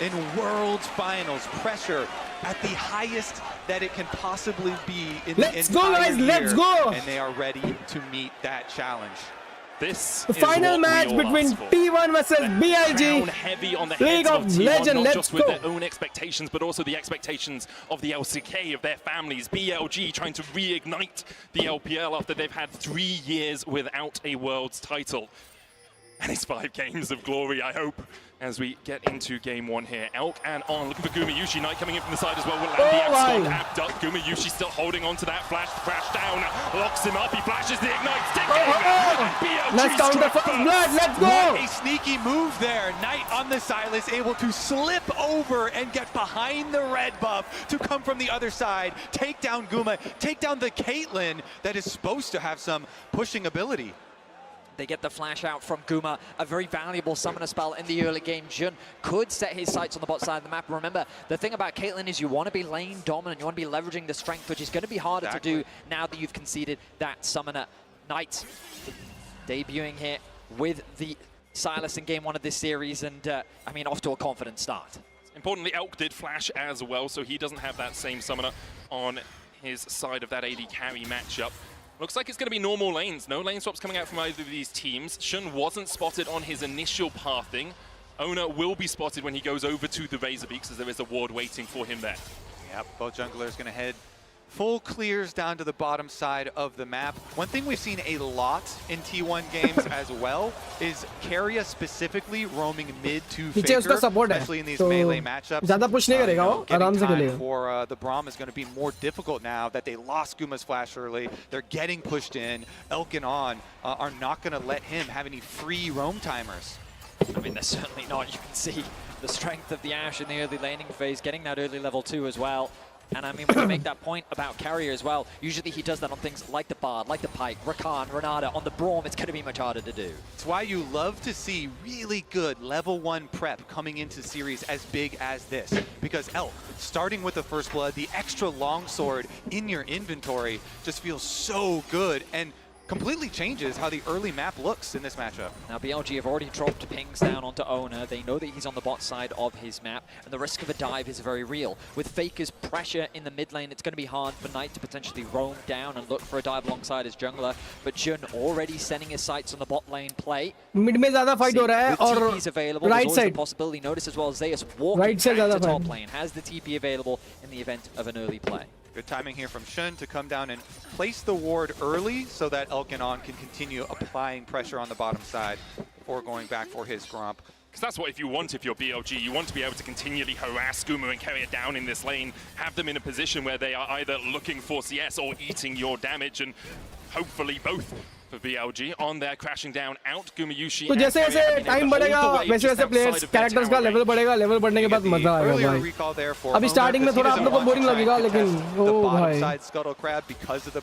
In Worlds Finals, pressure at the highest that it can possibly be in the entire year. Let's go! And they are ready to meet that challenge. This the final match between T1 versus BLG. Heavy on the League heads of Legends. not just with their own expectations, but also the expectations of the LCK, of their families. BLG trying to reignite the LPL after they've had 3 years without a Worlds title. And it's 5 games of glory, I hope, as we get into game 1 here. Elk and On, looking for Gumayushi. Knight coming in from the side as well. Will land the Abscond, apt up. Gumayushi still holding on to that flash. Crash down, locks him up. He flashes the Ignite, sticking. Let's count the first blood, let's go! What a sneaky move there. Knight on the Silas, able to slip over and get behind the red buff to come from the other side. Take down Guma, take down the Caitlyn that is supposed to have some pushing ability. They get the flash out from Guma, a very valuable summoner spell in the early game. Jun could set his sights on the bot side of the map. Remember, the thing about Caitlyn is you want to be lane dominant, you want to be leveraging the strength, which is going to be harder to do now that you've conceded that summoner. Knight debuting here with the Silas in game 1 of this series, and I mean, off to a confident start. Importantly, Elk did flash as well, so he doesn't have that same summoner on his side of that AD carry matchup. Looks like it's going to be normal lanes. No lane swaps coming out from either of these teams. Shun wasn't spotted on his initial pathing. Owner will be spotted when he goes over to the Razorbeaks, as there is a ward waiting for him there. Yep, both junglers going to head full clears down to the bottom side of the map. One thing we've seen a lot in T1 games as well is Keria specifically roaming mid to Faker, especially in these melee matchups. Getting time for the Braum is going to be more difficult now that they lost Guma's flash early. They're getting pushed in. Elk and On are not going to let him have any free roam timers. I mean, they're certainly not. You can see the strength of the Ashe in the early laning phase, getting that early level 2 as well. And I mean, when you make that point about Carrier as well, usually he does that on things like the Bard, like the Pike, Rakan, Renata. On the Braum, it's going to be much harder to do. It's why you love to see really good level 1 prep coming into series as big as this. Because Elk, starting with the First Blood, the extra longsword in your inventory just feels so good and completely changes how the early map looks in this matchup. Now BLG have already dropped pings down onto Owner. They know that he's on the bot side of his map, and the risk of a dive is very real. With Faker's pressure in the mid lane, it's going to be hard for Knight to potentially roam down and look for a dive alongside his jungler. But Jun already setting his sights on the bot lane play. Mid mein zyada fight ho raha hai aur TP's available. Right There's side. a possibility. Notice as well, Zeus walking back to top lane, has the TP available in the event of an early play. Good timing here from Shun to come down and place the ward early so that Elk and On can continue applying pressure on the bottom side before going back for his Gromp. Because that's what if you're BLG, you want to be able to continually harass Guma and carry it down in this lane, have them in a position where they are either looking for CS or eating your damage, and hopefully both for BLG. On there, crashing down out Gumayushi. तो जैसे जैसे time बढ़ेगा वैसे वैसे players characters का level बढ़ने के बाद मजा आएगा भाई. अभी स्टार्टिंग में थोड़ा आप लोगों को बोरिंग लगेगा लेकिन ओ भाई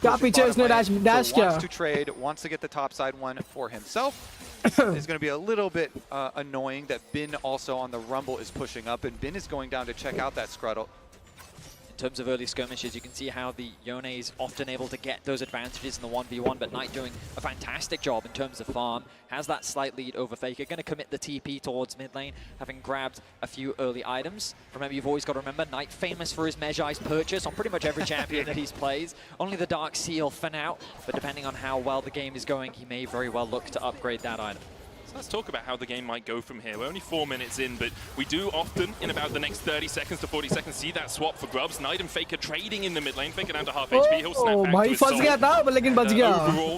क्या पीछे इसने डैश किया. Wants to get the top side one for himself. It's going to be a little bit annoying that Bin also on the Rumble is pushing up, and Bin is going down to check out that Scruddle. In terms of early skirmishes, you can see how the Yone is often able to get those advantages in the 1v1, but Knight doing a fantastic job in terms of farm. Has that slight lead over Faker. Going to commit the TP towards mid lane, having grabbed a few early items. Remember, you've always got to remember, Knight famous for his Mejai's purchase on pretty much every champion that he's plays. Only the Dark Seal for now, but depending on how well the game is going, he may very well look to upgrade that item. Let's talk about how the game might go from here. We're only 4 minutes in, but we do often, in about the next 30 seconds to 40 seconds, see that swap for grubs. Knight and Faker trading in the mid lane. Faker down to half HP. He'll snap back to his soul. Overall,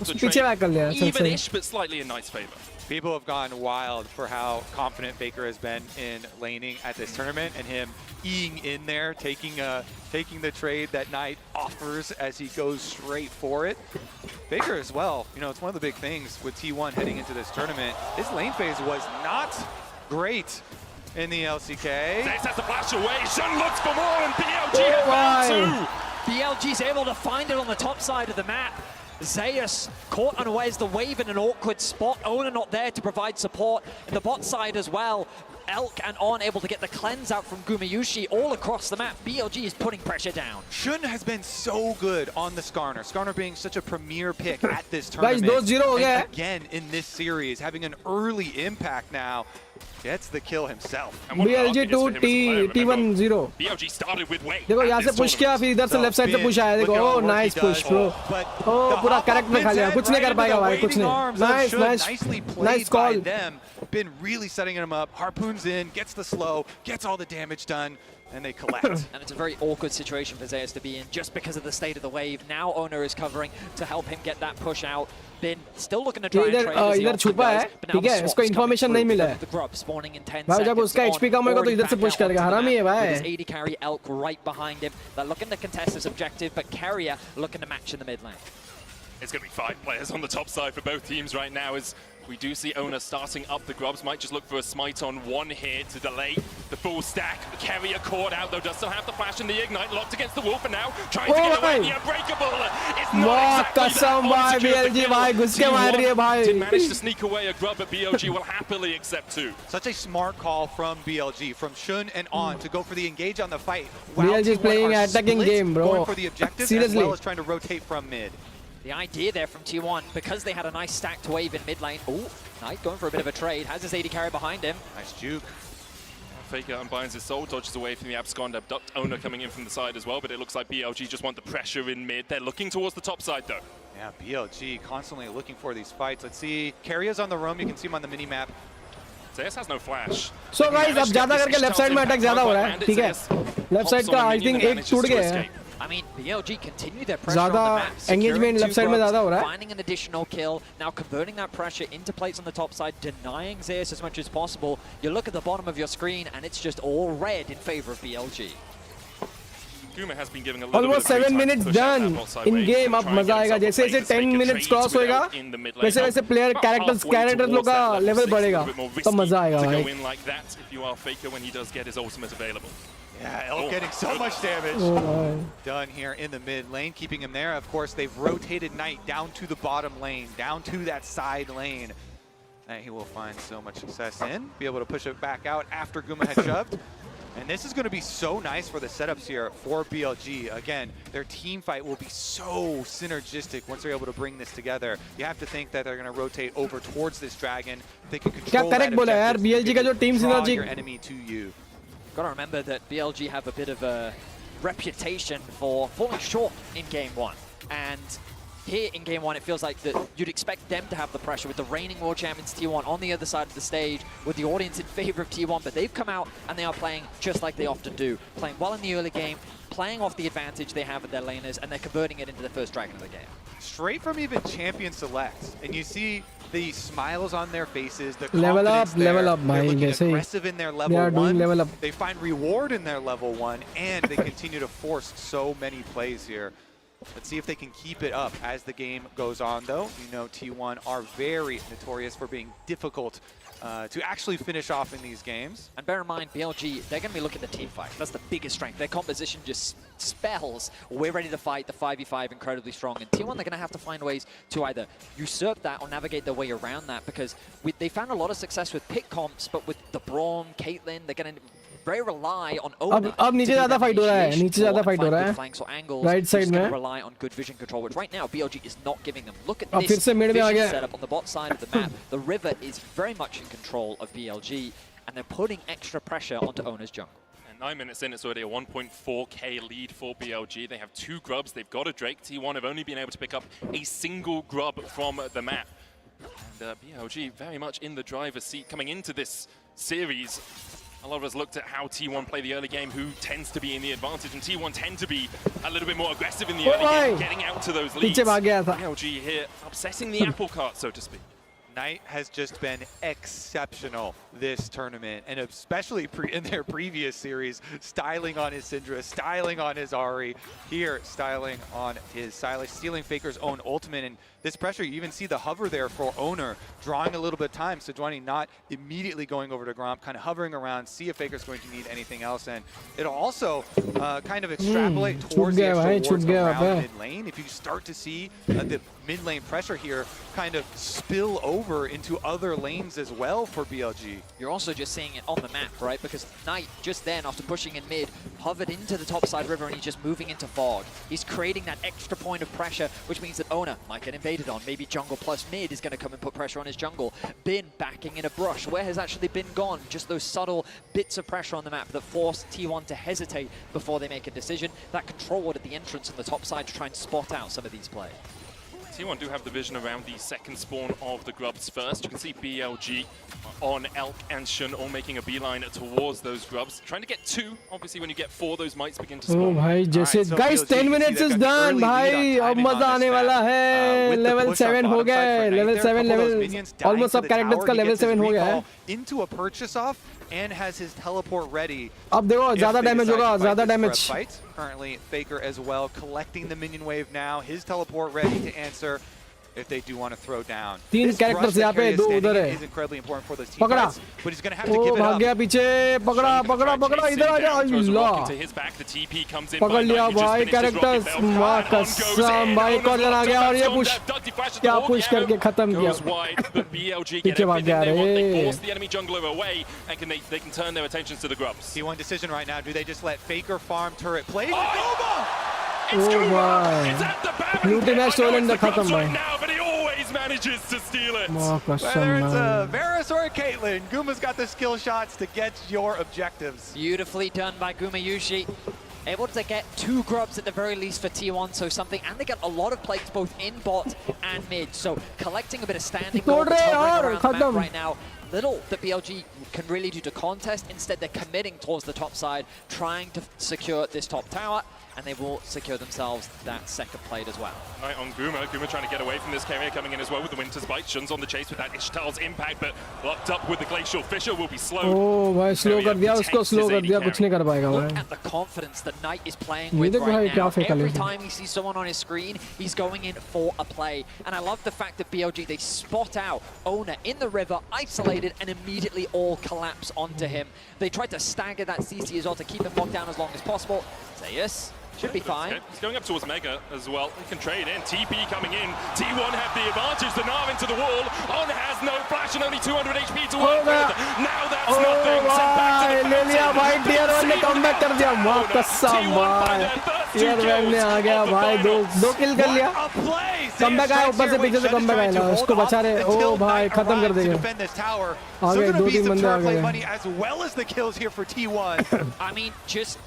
the trade even-ish, but slightly in Knight's favor. People have gone wild for how confident Faker has been in laning at this tournament, and him eing in there, taking the trade that Knight offers as he goes straight for it. Faker as well, you know, it's one of the big things with T1 heading into this tournament. His lane phase was not great in the LCK. Zeus has to flash away. Shun looks for more, and BLG have found 2. BLG's able to find it on the top side of the map. Zeus caught unawares, the wave in an awkward spot. Owner not there to provide support. And the bot side as well. Elk and On able to get the cleanse out from Gumayushi all across the map. BLG is putting pressure down. Shun has been so good on the Skarner. Skarner being such a premier pick at this tournament. Guys, 2-0 ho gaya. And again in this series, having an early impact now. Gets the kill himself. BLG 2 T1 0. BLG started with weight. देखो यहाँ से push किया फिर इधर से left side से push आया देखो ओह नाइस पुश ब्रो ओह पूरा करेक्ट में खा लिया कुछ नहीं कर पाएगा भाई कुछ नहीं nice nice call been really setting him up. Harpoons in, gets the slow, gets all the damage done, and they collect. And it's a very awkward situation for Zeus to be in just because of the state of the wave. Now Owner is covering to help him get that push out. Bin still looking to try and trade as he इधर छुपा है ठीक है इसको information नहीं मिला है भाई जब उसका एचपी कम होगा तो इधर से पुश करेगा हरामी है भाई AD carry Elk right behind him. They're looking to contest this objective, but Carrier looking to match in the mid lane. It's going to be 5 players on the top side for both teams right now as we do see Owner starting up the grubs. Might just look for a smite on one here to delay the full stack. Carrier caught out though, does still have the flash and the ignite locked against the wall for now. Trying to get away the unbreakable. It's not exactly BLG भाई घुस के मार रही है भाई. Did manage to sneak away a grub, but BLG will happily accept 2. Such a smart call from BLG, from Shun and On to go for the engage on the fight. BLG is playing an attacking game, bro. Going for the objectives as well as trying to rotate from mid. The idea there from T1, because they had a nice stacked wave in mid lane. Oh, Knight going for a bit of a trade. Has his AD carry behind him. Nice juke. Faker unbinds his soul, dodges away from the abscond. Abduct Owner coming in from the side as well, but it looks like BLG just want the pressure in mid. They're looking towards the top side though. Yeah, BLG constantly looking for these fights. Let's see. Carrier's on the roam. You can see him on the mini-map. Zeus has no flash. So guys, अब ज़्यादा करके left side में attack ज़्यादा हो रहा है, ठीक है? Left side का I think एक टूट गया है. I mean, BLG continue their pressure on the map. Engagement left side में ज़्यादा हो रहा है. Finding an additional kill, now converting that pressure into plates on the top side, denying Zeus as much as possible. You look at the bottom of your screen and it's just all red in favor of BLG. Guma has been giving a little Almost 7 minutes done in game. अब मजा आएगा जैसे जैसे 10 minutes cross होएगा वैसे वैसे player characters लोग का level बढ़ेगा तब मजा आएगा भाई. Yeah, Elk getting so much damage done here in the mid lane, keeping him there. Of course, they've rotated Knight down to the bottom lane, down to that side lane. And he will find so much success in, be able to push it back out after Guma had shoved. And this is going to be so nice for the setups here for BLG. Again, their team fight will be so synergistic once they're able to bring this together. You have to think that they're going to rotate over towards this dragon. They can control that objective. BLG का जो team synergy your enemy to you. Got to remember that BLG have a bit of a reputation for falling short in Game 1. And here in Game 1, it feels like that you'd expect them to have the pressure with the reigning world champions T1 on the other side of the stage, with the audience in favor of T1, but they've come out and they are playing just like they often do. Playing well in the early game, playing off the advantage they have with their laners, and they're converting it into the first dragon of the game. Straight from even champion selects, and you see the smiles on their faces, the level up, there. Level up, they're looking aggressive in their level 1. Level up. They find reward in their level 1, and they continue to force so many plays here. Let's see if they can keep it up as the game goes on, though. You know T1 are very notorious for being difficult to actually finish off in these games. And bear in mind, BLG, they're going to be looking at the team fight. That's the biggest strength. Their composition just spells, we're ready to fight, the 5v5 incredibly strong. And T1, they're going to have to find ways to either usurp that or navigate their way around that, because they found a lot of success with pick comps, but with the Braum, Caitlyn, they're going to very rely on Owner. अब नीचे ज़्यादा fight हो रहा है, नीचे ज़्यादा fight हो रहा है. Right side में. Rely on good vision control, which right now BLG is not giving them. Look at this vision setup on the bot side of the map. The river is very much in control of BLG, and they're putting extra pressure onto Owner's jungle. 9 minutes in, it's already a 1.4k lead for BLG. They have 2 grubs. They've got a Drake. T1 have only been able to pick up a single grub from the map. And BLG very much in the driver's seat coming into this series. A lot of us looked at how T1 play the early game, who tends to be in the advantage, and T1 tend to be a little bit more aggressive in the early game, getting out to those leads. BLG here upsetting the apple cart, so to speak. Knight has just been exceptional this tournament, and especially in their previous series, styling on his Syndra, styling on his Ahri, here styling on his Sylas, stealing Faker's own ultimate, and this pressure, you even see the hover there for Owner, drawing a little bit of time, Sejuani not immediately going over to Gromp, kind of hovering around, see if Faker's going to need anything else, and it'll also kind of extrapolate towards the extra wards around mid lane. If you start to see the mid lane pressure here kind of spill over over into other lanes as well for BLG. You're also just seeing it on the map, right? Because Knight, just then, after pushing in mid, hovered into the topside river and he's just moving into fog. He's creating that extra point of pressure, which means that Ona might get invaded on. Maybe jungle plus mid is going to come and put pressure on his jungle. Bin backing in a brush. Where has actually Bin gone? Just those subtle bits of pressure on the map that force T1 to hesitate before they make a decision. That control ward at the entrance on the top side to try and spot out some of these plays. T1 do have the vision around the second spawn of the grubs first. You can see BLG on Elk and Shun all making a beeline towards those grubs. Trying to get 2. Obviously, when you get 4, those mites begin to spawn. Oh, bhai, जैसे guys 10 minutes is done, भाई. अब मजा आने वाला है. Level 7 हो गया है. Level 7 level. Almost सब characters का level 7 हो गया है. Into a purchase off and has his teleport ready. अब देखो ज़्यादा damage होगा, ज़्यादा damage. Currently, Faker as well collecting the minion wave now. His teleport ready to answer if they do want to throw down. 3 characters यहाँ पे 2 उधर है. Is incredibly important for those team पकड़ा. fights, but he's going to have to give it भाग up. गया पीछे. पकड़ा इधर आ जा. अल्लाह. पकड़ लिया भाई characters. माँ कसम भाई कॉर्नर आ गया और ये push. क्या push करके खत्म किया. पीछे भाग गया रे. Force the enemy jungler away and they can turn their attentions to the grubs. T1 decision right now. Do they just let Faker farm turret play? It's भाई. It's at the back. Looting है stolen the खत्म भाई. Now, but he always manages to steal it. माँ कसम Whether it's भाई. Varus or Caitlyn, Guma's got the skill shots to get your objectives. Beautifully done by Gumayushi. Able to get 2 grubs at the very least for T1, so something, and they get a lot of plates both in bot and mid. So collecting a bit of standing gold that's hovering around the map right now. Little that BLG can really do to contest. Instead, they're committing towards the top side, trying to secure this top tower, and they will secure themselves that second plate as well. Right on Guma. Guma trying to get away from this carrier coming in as well with the Winter's Bite. Shun's on the chase with that Ishtal's impact, but locked up with the Glacial Fissure will be slowed. Oh, भाई slow कर दिया उसको, slow कर दिया, कुछ नहीं कर पाएगा भाई. Look at the confidence that Knight is playing with right now. Every time he sees someone on his screen, he's going in for a play. And I love the fact that BLG, they spot out Ona in the river, isolated, and immediately all collapse onto him. They tried to stagger that CC as well to keep him locked down as long as possible. Zeus should be fine. He's going up towards Mega as well. He can trade in. TP coming in. T1 have the advantage. The Gnar into the wall. On has no flash and only 200 HP to work with. Now that's nothing. Sent back to the लिया भाई. Tier 1 ने comeback कर दिया. माँ कसम भाई. Tier 1 ने आ गया भाई. दो kill कर लिया. Comeback आया ऊपर से पीछे से comeback आया ना. उसको बचा रहे. ओ भाई खत्म कर देंगे. आ गए 2-3 बंदे आ गए. As well as the kills here for T1. I mean, just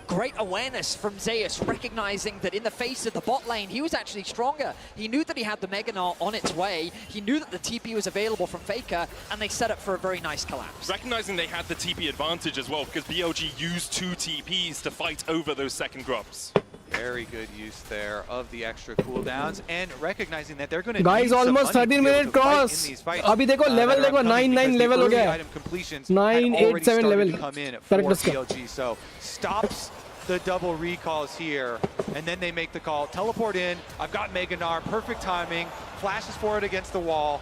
great awareness from Zeus, recognizing that in the face of the bot lane, he was actually stronger. He knew that he had the Mega Gnar on its way. He knew that the TP was available from Faker, and they set up for a very nice collapse. Recognizing they had the TP advantage as well, because BLG used 2 TPs to fight over those second grubs. Very good use there of the extra cooldowns, and recognizing that they're going to guys almost 13 minute cross. अभी देखो level देखो 9-9 level हो गया. 9-8-7 level. Come in for BLG, so stops the double recalls here, and then they make the call. Teleport in. I've got Mega Gnar. Perfect timing. Flashes forward against the wall.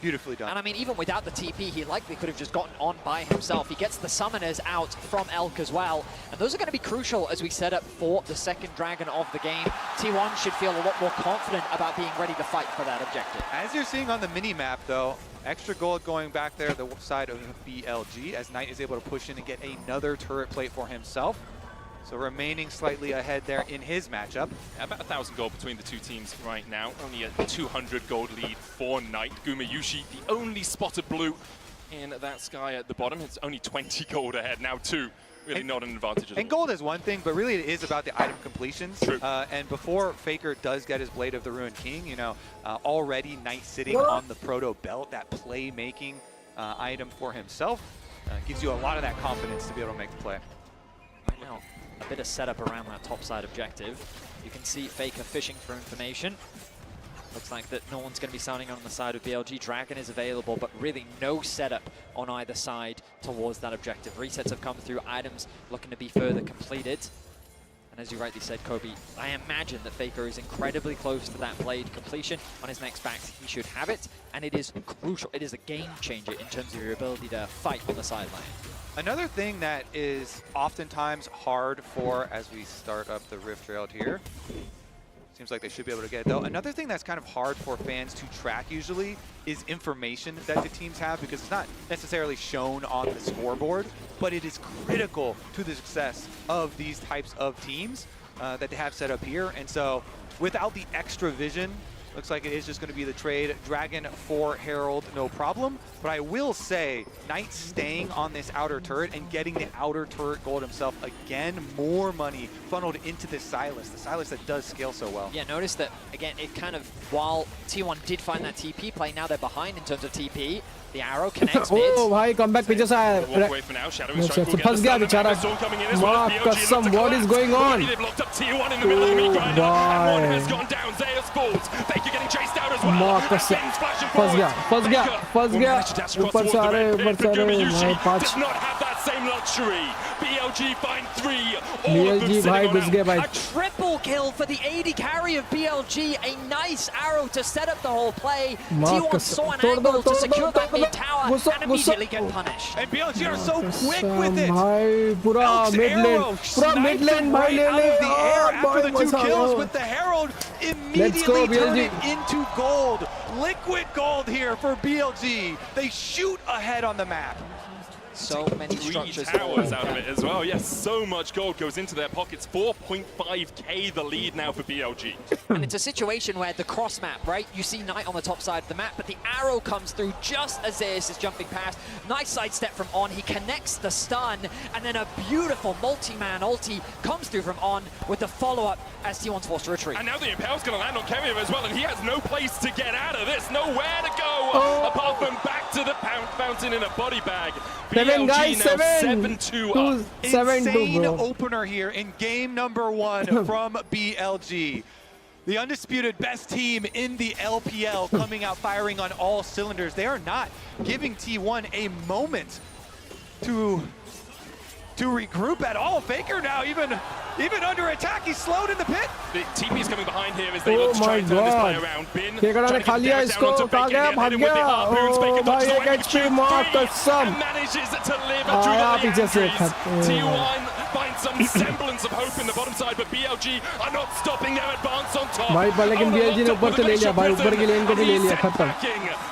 Beautifully done. And I mean, even without the TP, he likely could have just gotten on by himself. He gets the summoners out from Elk as well. And those are going to be crucial as we set up for the second dragon of the game. T1 should feel a lot more confident about being ready to fight for that objective. As you're seeing on the mini-map, though, extra gold going back there, the side of BLG, as Knight is able to push in and get another turret plate for himself. So remaining slightly ahead there in his matchup. About 1,000 gold between the two teams right now. Only a 200 gold lead for Knight. Gumayushi, the only spotted blue in that sky at the bottom. It's only 20 gold ahead, now 2. Really not an advantage at all. And gold is one thing, but really it is about the item completions. True. And before Faker does get his Blade of the Ruined King, you know, already Knight sitting on the Proto Belt, that play-making item for himself, gives you a lot of that confidence to be able to make the play. Right now, a bit of setup around that top side objective. You can see Faker fishing for information. Looks like that no one's going to be sounding on the side of BLG. Dragon is available, but really no setup on either side towards that objective. Resets have come through, items looking to be further completed. And as you rightly said, Kobe, I imagine that Faker is incredibly close to that blade completion. On his next back, he should have it, and it is crucial. It is a game changer in terms of your ability to fight on the sideline. Another thing that is oftentimes hard for, as we start up the Rift Railed here, Seems like they should be able to get it, though. Another thing that's kind of hard for fans to track usually is information that the teams have, because it's not necessarily shown on the scoreboard, but it is critical to the success of these types of teams that they have set up here. And so without the extra vision, looks like it is just going to be the trade. Dragon for Herald, no problem. But I will say, Knight staying on this outer turret and getting the outer turret gold himself, again, more money funneled into this Sylas, the Sylas that does scale so well. Yeah, notice that, again, it kind of, while T1 did find that TP play, now they're behind in terms of TP. The arrow connects mid. Oh, भाई comeback पीछे से आया. फंस गया बेचारा. माँ कसम, what is going on? माँ कसम, फंस गया. ऊपर से आ रहे, भाई 5. Same luxury. BLG find 3. BLG भाई घुस गए भाई. A triple kill for the AD carry of BLG. A nice arrow to set up the whole play. T1 saw an angle to secure that mid tower and immediately get punished. And BLG are so quick with it. भाई पूरा mid lane भाई ले ले. The air after the 2 kills with the Herald immediately turn it into gold. Liquid gold here for BLG. They shoot ahead on the map. So many structures. 3 towers out of it as well. Yes, so much gold goes into their pockets. 4.5k the lead now for BLG. And it's a situation where the cross map, right? You see Knight on the top side of the map, but the arrow comes through just as Zeus is jumping past. Nice sidestep from On. He connects the stun, and then a beautiful multi-man ulti comes through from On with the follow-up as T1's forced to retreat. And now the Impale's going to land on Keria as well, and he has no place to get out of this. Nowhere to go apart from back to the fountain in a body bag. Seven guys, 7-2 up. Insane opener here in game number 1 from BLG. The undisputed best team in the LPL coming out firing on all cylinders. They are not giving T1 a moment to regroup at all. Faker now even under attack, he's slowed in the pit. The TP's coming behind here as they look to try and turn this play around. Bin trying to get the down onto Faker here, headed with the harpoons. Faker dodges away with and manages to live through the injuries. T1 finds some semblance of hope in the bottom side, but BLG are not stopping their advance on top. लेकिन BLG ने ऊपर से ले लिया भाई, ऊपर की लेन को भी ले लिया, खत्म.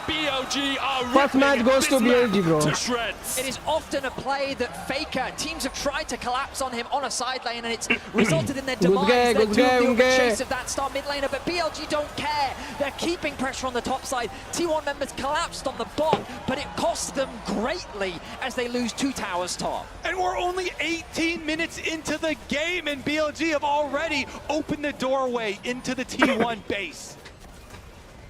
BLG are First match goes to BLG, bro. To shreds. It is often a play that Faker, teams have tried to collapse on him on a side lane, and it's resulted in their demise. They're doing the chase of that star mid laner, but BLG don't care. They're keeping pressure on the top side. T1 members collapsed on the bot, but it costs them greatly as they lose 2 towers top. And we're only 18 minutes into the game, and BLG have already opened the doorway into the T1 base.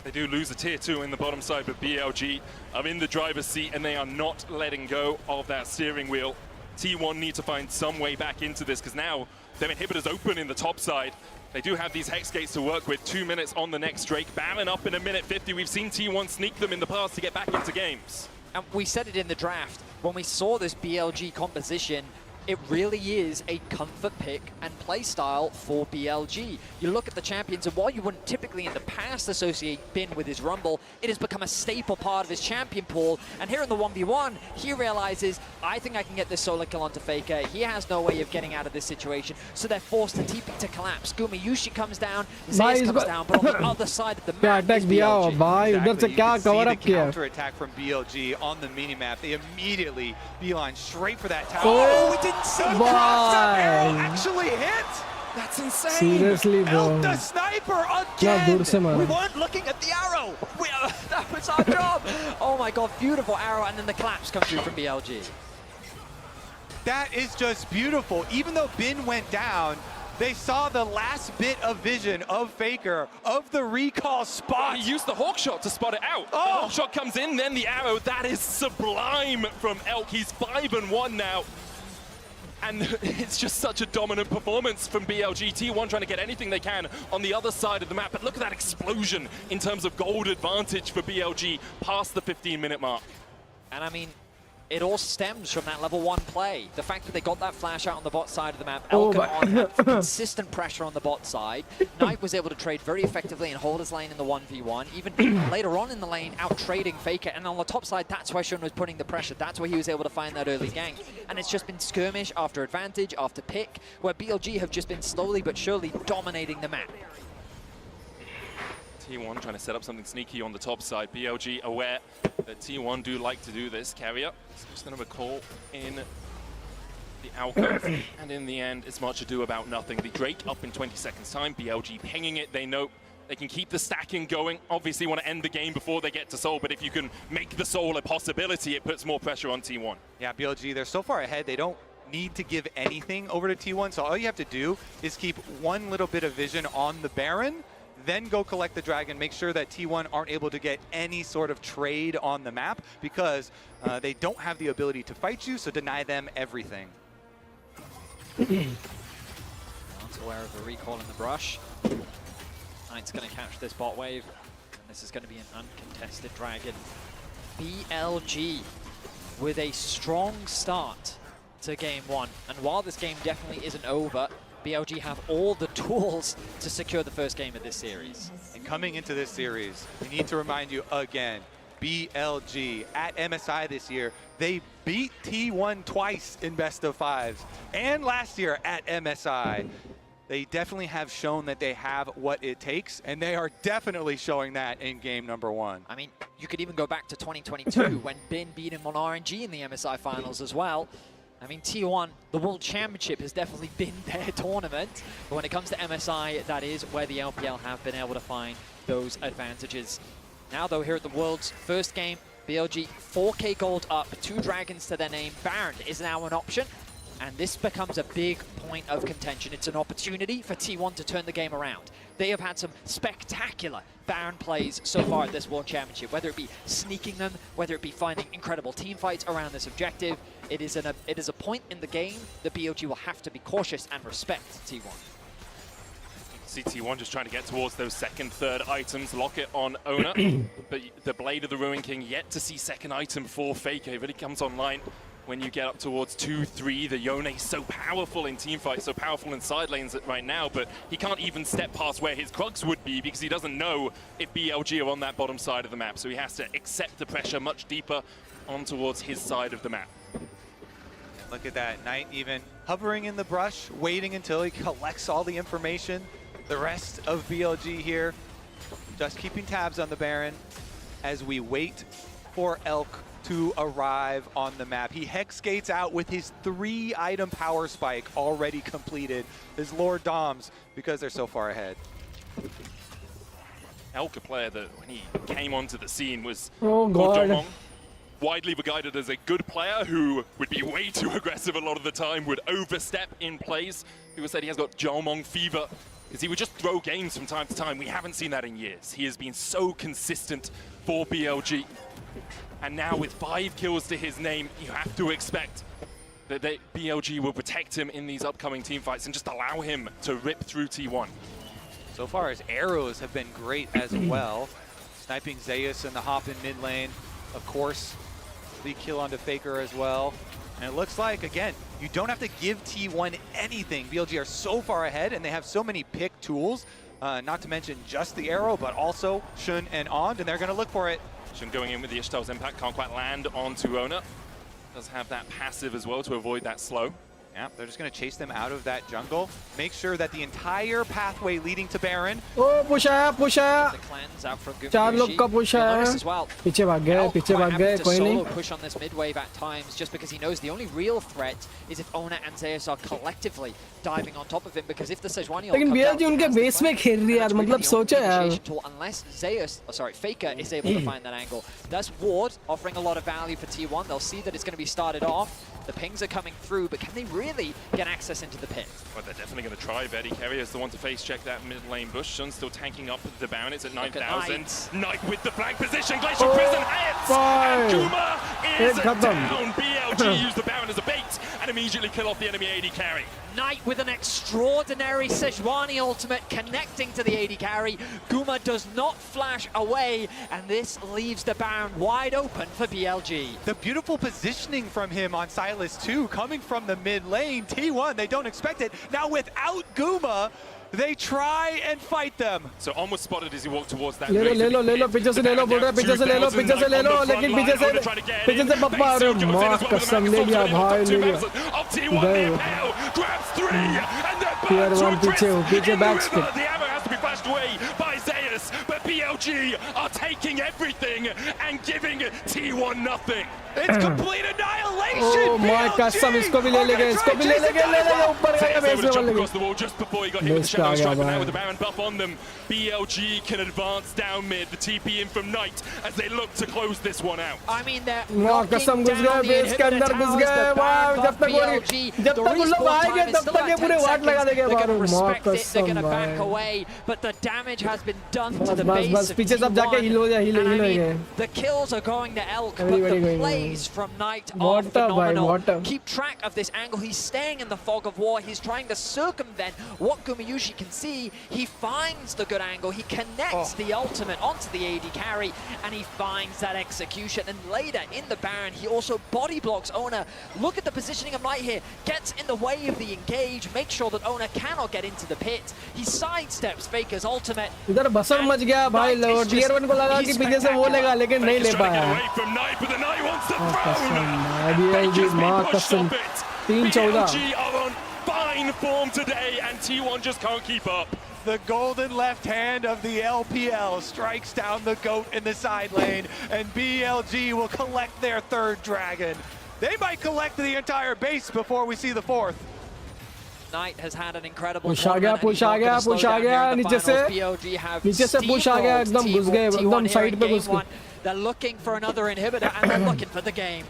They do lose a tier 2 in the bottom side, but BLG are in the driver's seat and they are not letting go of that steering wheel. T1 need to find some way back into this because now their inhibitors open in the top side. They do have these hex gates to work with. 2 minutes on the next Drake. Bamming up in a minute 50. We've seen T1 sneak them in the past to get back into games. And we said it in the draft. When we saw this BLG composition, it really is a comfort pick and play style for BLG. You look at the champions, and while you wouldn't typically in the past associate Bin with his Rumble, it has become a staple part of his champion pool. And here in the 1v1, he realizes, I think I can get this solo kill onto Faker. He has no way of getting out of this situation, so they're forced to TP to collapse. Gumi Yushi comes down, Zeus comes down, but on the other side of the map is BLG. Exactly. You can see the counter-attack from BLG on the mini-map. They immediately beeline straight for that tower. Oh, we didn't see the cross-up arrow actually hit! That's insane! Seriously, bro. The sniper again! We weren't looking at the arrow! That was our job! Oh my god, beautiful arrow, and then the collapse comes through from BLG. That is just beautiful. Even though Bin went down, they saw the last bit of vision of Faker, of the recall spot. He used the hawk shot to spot it out. The hawk shot comes in, then the arrow. That is sublime from Elk. He's 5-1 now. And it's just such a dominant performance from BLG. T1 trying to get anything they can on the other side of the map. But look at that explosion in terms of gold advantage for BLG past the 15-minute mark. And I mean, it all stems from that level 1 play. The fact that they got that flash out on the bot side of the map, Elk had consistent pressure on the bot side. Knight was able to trade very effectively and hold his lane in the 1v1. Even later on in the lane, out trading Faker. And on the top side, that's where Shun was putting the pressure. That's where he was able to find that early gank. And it's just been skirmish after advantage, after pick, where BLG have just been slowly but surely dominating the map. T1 trying to set up something sneaky on the top side. BLG aware that T1 do like to do this. Carrier is just going to recall in the alcove. And in the end, it's much ado about nothing. The Drake up in 20 seconds time. BLG pinging it. They know they can keep the stacking going. Obviously want to end the game before they get to Soul, but if you can make the Soul a possibility, it puts more pressure on T1. Yeah, BLG, they're so far ahead, they don't need to give anything over to T1, so all you have to do is keep one little bit of vision on the Baron, then go collect the Dragon, make sure that T1 aren't able to get any sort of trade on the map, because they don't have the ability to fight you, so deny them everything. Not aware of a recall in the brush. Knight's going to catch this bot wave, and this is going to be an uncontested Dragon. BLG with a strong start to game one, and while this game definitely isn't over, BLG have all the tools to secure the first game of this series. And coming into this series, we need to remind you again, BLG at MSI this year, they beat T1 twice in best of fives, and last year at MSI. They definitely have shown that they have what it takes, and they are definitely showing that in game number one. I mean, you could even go back to 2022 when Bin beat him on RNG in the MSI finals as well. I mean, T1, the World Championship has definitely been their tournament, but when it comes to MSI, that is where the LPL have been able to find those advantages. Now, though, here at the World's first game, BLG 4K gold up, 2 dragons to their name. Baron is now an option, and this becomes a big point of contention. It's an opportunity for T1 to turn the game around. They have had some spectacular Baron plays so far at this World Championship, whether it be sneaking them, whether it be finding incredible team fights around this objective. It is a point in the game that BLG will have to be cautious and respect T1. See T1 just trying to get towards those second, third items, lock it on Owner. But the Blade of the Ruin King yet to see second item for Faker. It really comes online when you get up towards 2, 3. The Yone is so powerful in teamfights, so powerful in side lanes right now, but he can't even step past where his Krugs would be because he doesn't know if BLG are on that bottom side of the map. So he has to accept the pressure much deeper on towards his side of the map. Look at that, Knight even hovering in the brush, waiting until he collects all the information. The rest of BLG here, just keeping tabs on the Baron as we wait for Elk to arrive on the map. He hex skates out with his 3-item power spike already completed. His Lord Doms, because they're so far ahead. Elk, a player that when he came onto the scene was widely regarded as a good player who would be way too aggressive a lot of the time, would overstep in plays. People said he has got Jalmong fever, because he would just throw games from time to time. We haven't seen that in years. He has been so consistent for BLG. And now with 5 kills to his name, you have to expect that BLG will protect him in these upcoming teamfights and just allow him to rip through T1. So far, his arrows have been great as well. Sniping Zeus in the hop in mid lane. Of course, the kill onto Faker as well. And it looks like, again, you don't have to give T1 anything. BLG are so far ahead, and they have so many pick tools, not to mention just the arrow, but also Shun and Ond, and they're going to look for it. Shun going in with the Ishtar's impact, can't quite land onto Owner. Does have that passive as well to avoid that slow. Yeah, they're just going to chase them out of that jungle. Make sure that the entire pathway leading to Baron. Oh, push up. The cleanse out from Gumi. 4 लोग का push as well. पीछे भाग गए कोई नहीं. Push on this mid wave at times, just because he knows the only real threat is if Ona and Zeus are collectively diving on top of him, because if the Sejuani लेकिन BLG उनके base में खेल रही है यार, मतलब सोचो यार. Unless Zeus, Faker is able to find that angle. That's Ward offering a lot of value for T1. They'll see that it's going to be started off. The pings are coming through, but can they really get access into the pit? Well, they're definitely going to try. Betty Carrier is the one to face check that mid lane bush. Shun still tanking up the Baron. It's at 9,000. Knight with the flank position. Glacial Prison hits! And Kuma is down. BLG use the Baron as a bait and immediately kill off the enemy AD carry. Knight with an extraordinary Sejuani ultimate connecting to the AD carry. Guma does not flash away, and this leaves the Baron wide open for BLG. The beautiful positioning from him on Silas 2, coming from the mid lane. T1, they don't expect it. Now without Guma, they try and fight them. So almost spotted as he walked towards that. ले लो पीछे से ले लो बोल रहा है पीछे से ले लो लेकिन पीछे से पप्पा अरे मां कसम ले लिया भाई ले लिया grabs 3 and Tier 1 पीछे back skip. the ammo has to be flashed away by Zeus, but BLG BLG are taking everything and giving T1 nothing. It's complete annihilation. Oh my कसम इसको भी ले लेंगे ऊपर गया बेस में jump across the wall just before he got hit with the shadow strike, but now with the Baron buff on them, BLG can advance down mid. The TP in from Knight as they look to close this one out. I mean, they're कसम घुस गए base के अंदर घुस गए वाह जब तक वो लोग आएंगे तब तक ये पूरे वाट लगा देंगे बाहर मां कसम भाई but the damage has been done to the base बस पीछे सब जाके हील हो जाएंगे the kills are going to Elk but the plays from Knight are phenomenal. Keep track of this angle. He's staying in the fog of war. He's trying to circumvent what Gumayushi can see. He finds the good angle. He connects the ultimate onto the AD carry and he finds that execution. And later in the Baron, he also body blocks Ona. Look at the positioning of Knight here. Gets in the way of the engage. Makes sure that Ona cannot get into the pit. He sidesteps Faker's ultimate. इधर बसर much गया भाई tier 1 को लगा कि पीछे से वो लेगा लेकिन नहीं ले पाया BLG मां कसम 3-14 are on fine form today and T1 just can't keep up. The golden left hand of the LPL strikes down the GOAT in the side lane, and BLG will collect their third dragon. They might collect the entire base before we see the fourth. Knight has had an incredible push आ गया नीचे से push आ गया एकदम घुस गए एकदम side पे घुस गए. They're looking for another inhibitor and they're looking for the game.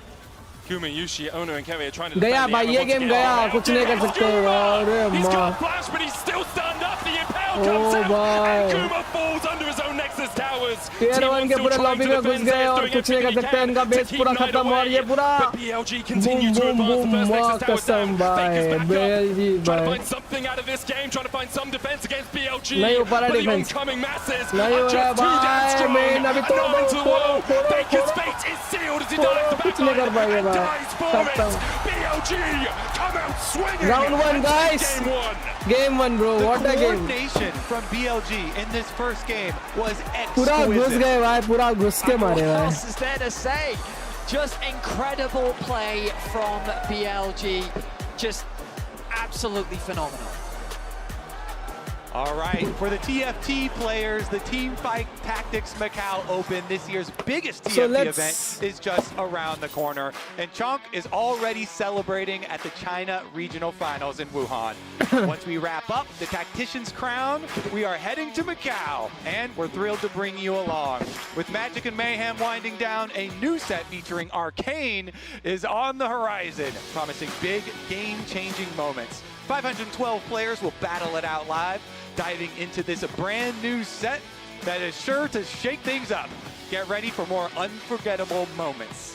Gumayushi, Ono and Kerry are trying to गया भाई ये गेम गया कुछ नहीं कर सकते. अरे He's got a flash but he's still stunned up. The Impale comes out and Kuma falls under his own Nexus towers. Tier 1 के पूरे लॉबी में घुस गए और कुछ नहीं कर सकते. इनका बेस पूरा खत्म और ये पूरा BLG continue to advance the first Nexus towers down. Faker's back up. Trying to find something out of this game. Trying to find some defense against BLG. नहीं हो पा रहा but the defence. oncoming masses नहीं are हो रहा just too damn strong. भाई. अभी तो into the wall. Faker's fate is sealed as he dives the कुछ नहीं कर back पाएगा and dies for it. BLG come out swinging. Round 1 guys. Game 1 bro. What a game. The coordination from BLG in this first game was पूरा घुस exquisite. गए भाई पूरा घुस के मारे What भाई. else is there to say? Just incredible play from BLG. Just absolutely phenomenal. All right, for the TFT players, the Teamfight Tactics Macau Open, this year's biggest TFT event, is just around the corner. And Chunk is already celebrating at the China Regional Finals in Wuhan. Once we wrap up the Tactician's Crown, we are heading to Macau, and we're thrilled to bring you along. With Magic and Mayhem winding down, a new set featuring Arcane is on the horizon, promising big, game-changing moments. 512 players will battle it out live, diving into this brand new set that is sure to shake things up. Get ready for more unforgettable moments.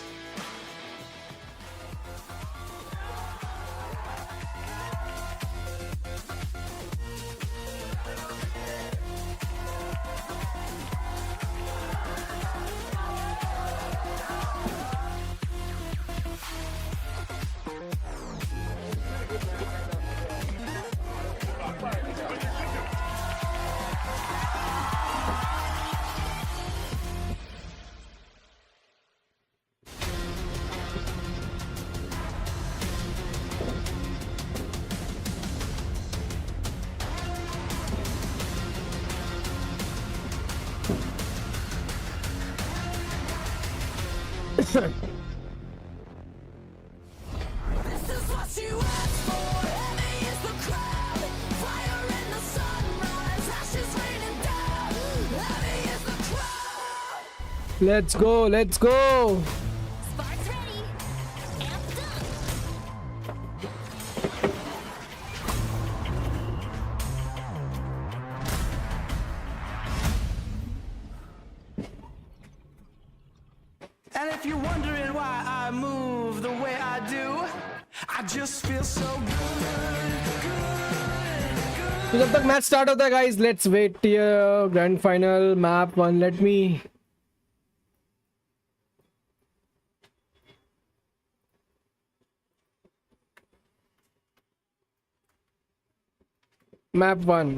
Let's go, let's go. Spark's ready. Amped up. And if you're wondering why I move the way I do, I just feel so good. तो जब तक match start होता है guys, let's wait tier grand final map 1. Let me map 1.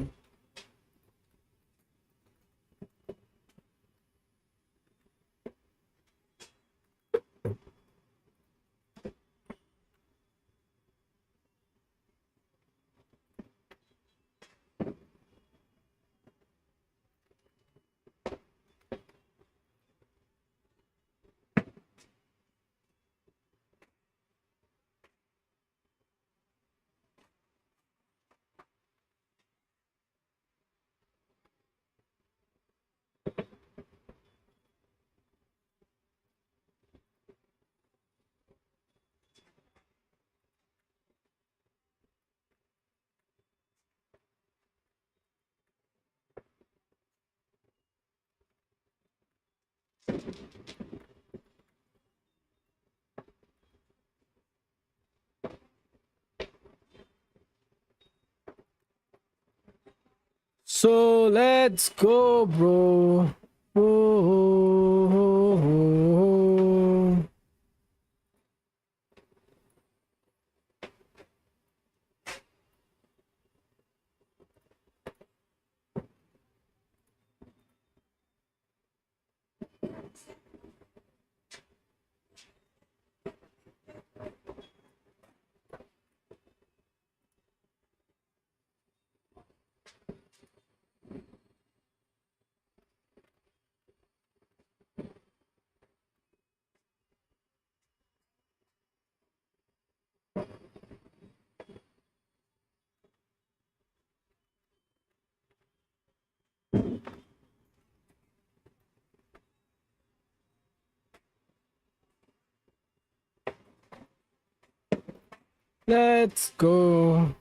So let's go, bro. Oh. Let's go.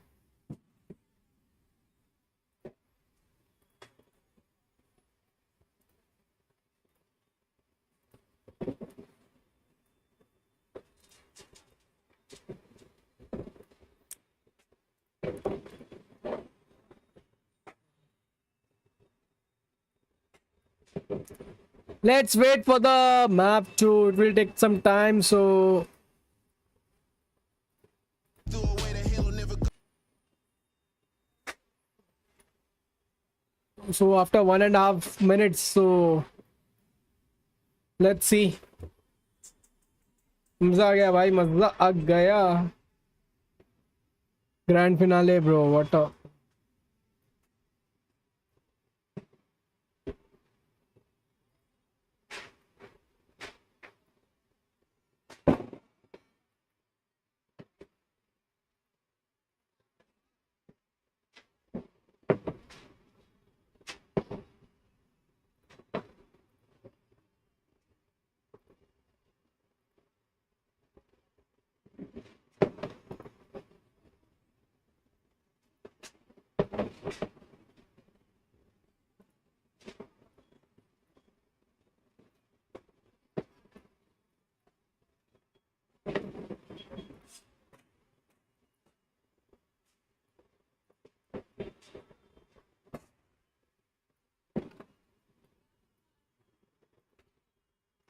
Let's wait for the map to, it will take some time, so after 1.5 minutes, so let's see. मजा आ गया भाई, मजा आ गया. Grand finale, bro. What a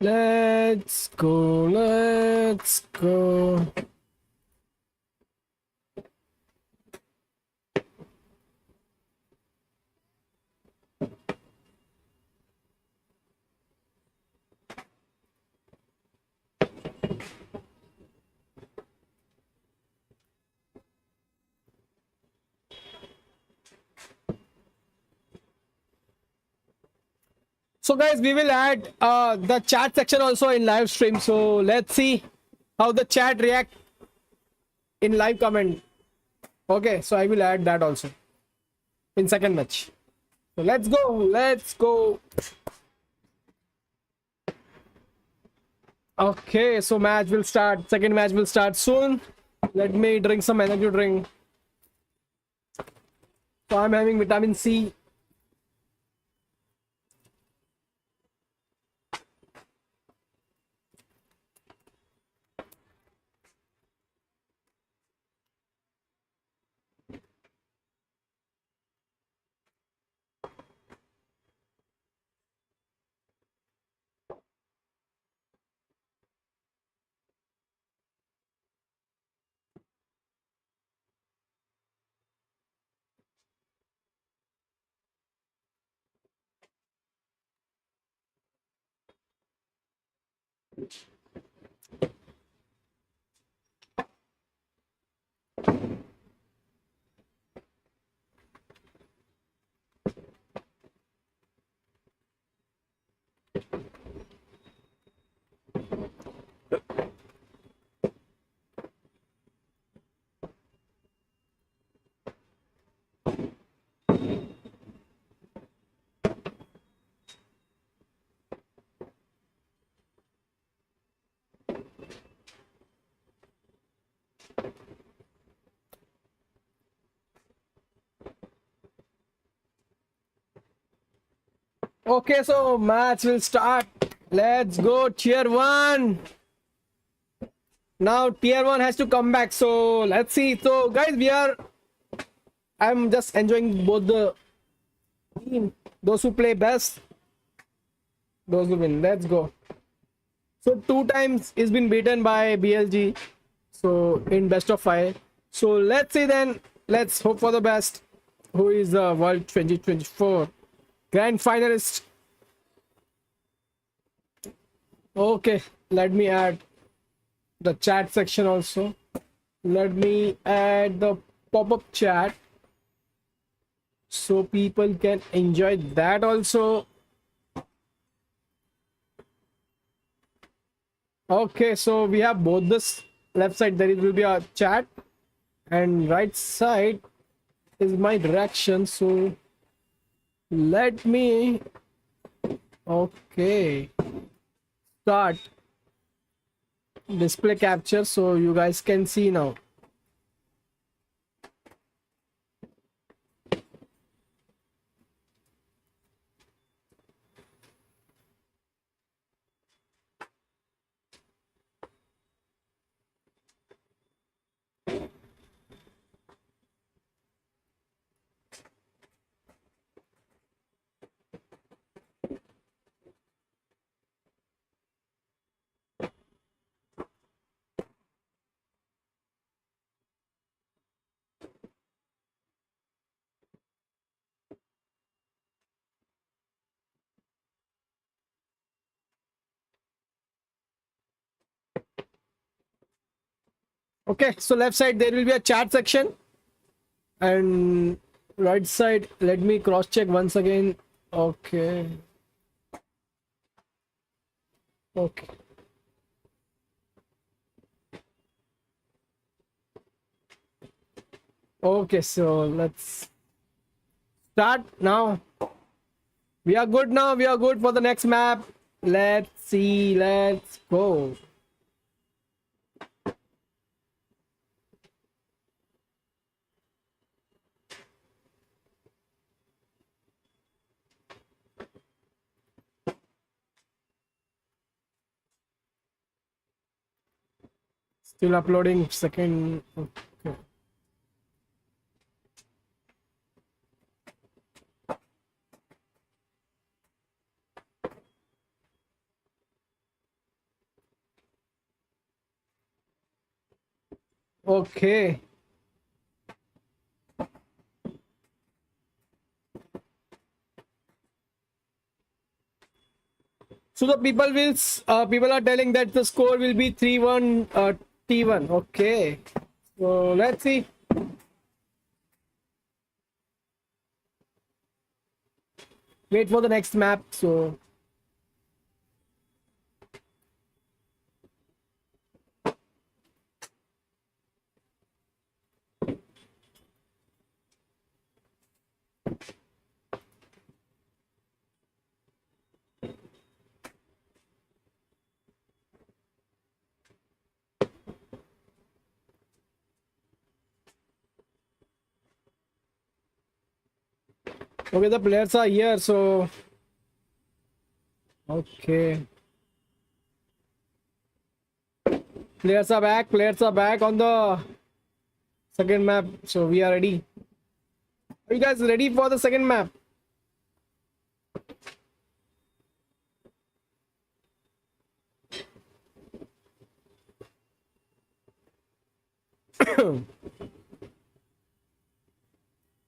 let's go, let's go. So guys, we will add the chat section also in live stream, so let's see how the chat react in live comment. Okay, so I will add that also in second match. So let's go, let's go. Okay, so match will start, second match will start soon. Let me drink some energy drink. So I'm having vitamin C. Okay, so match will start. Let's go, tier 1. Now tier 1 has to come back. So let's see. So guys, I'm just enjoying both the team. Those who play best, those who win. Let's go. So 2 times he's been beaten by BLG. So in best of 5. So let's see then. Let's hope for the best. Who is the World 2024 Grand Finalist? Okay, let me add the chat section also. Let me add the pop-up chat so people can enjoy that also. Okay, so we have both this left side, there will be a chat, and right side is my direction. So let me start display capture so you guys can see now. Okay, so left side there will be a chat section, and right side, let me cross check once again. Okay, so let's start now. We are good now. We are good for the next map. Let's see. Let's go. Still uploading second. Okay. Okay. So the people are telling that the score will be 3-1 T1. Okay. So let's see. Wait for the next map. So okay, the players are here. So okay, players are back. Players are back on the second map. So we are ready. Are you guys ready for the second map?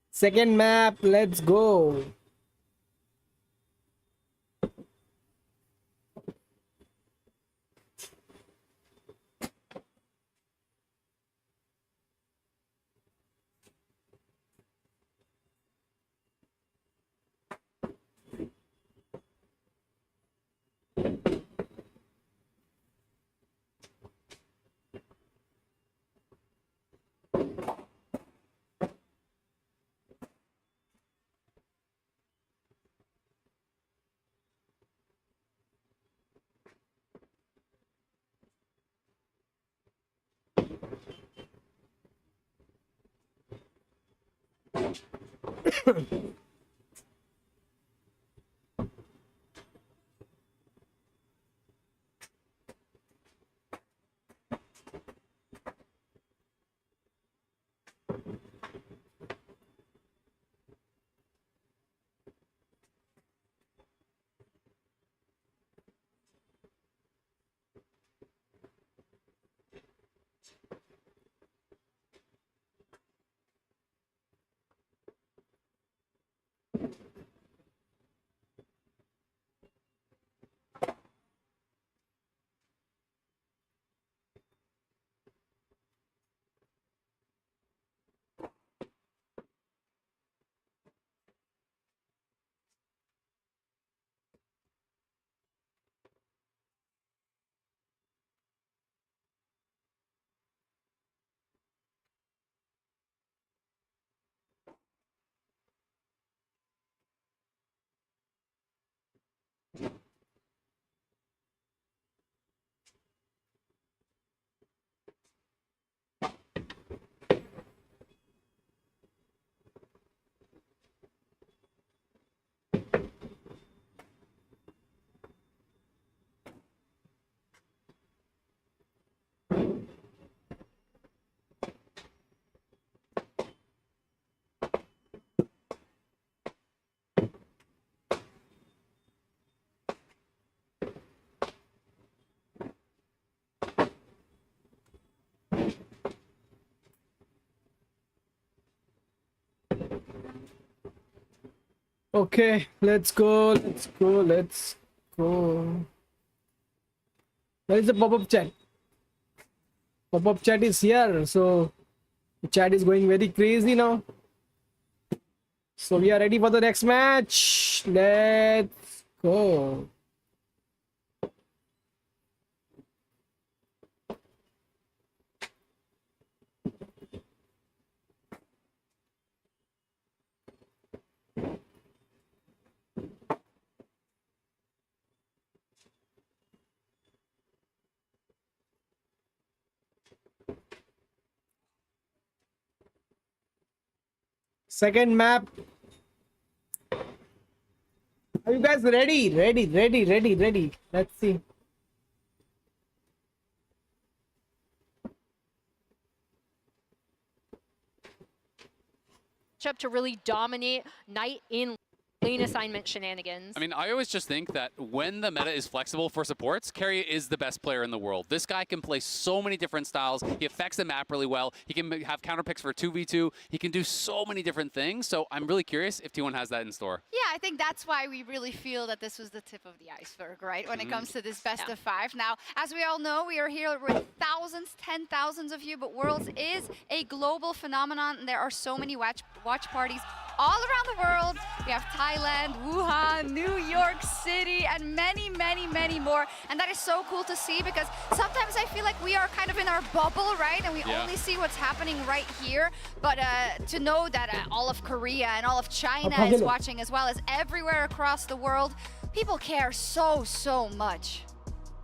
Second map, let's go. Okay, let's go. Where is the pop-up chat? Pop-up chat is here, so the chat is going very crazy now. So we are ready for the next match. Let's go. Second map. Are you guys ready? Ready. Let's see. To really dominate Knight in lane assignment shenanigans. I mean, I always just think that when the meta is flexible for supports, Keria is the best player in the world. This guy can play so many different styles. He affects the map really well. He can have counter picks for 2v2. He can do so many different things. So I'm really curious if T1 has that in store. Yeah, I think that's why we really feel that this was the tip of the iceberg, right? When it comes to this best of 5. Now, as we all know, we are here with thousands, 10,000s of you, but Worlds is a global phenomenon, and there are so many watch parties all around the world. We have Thailand, Wuhan, New York City, and many, many, many more. And that is so cool to see, because sometimes I feel like we are kind of in our bubble, right? And we only see what's happening right here. But to know that all of Korea and all of China is watching, as well as everywhere across the world, people care so, so much.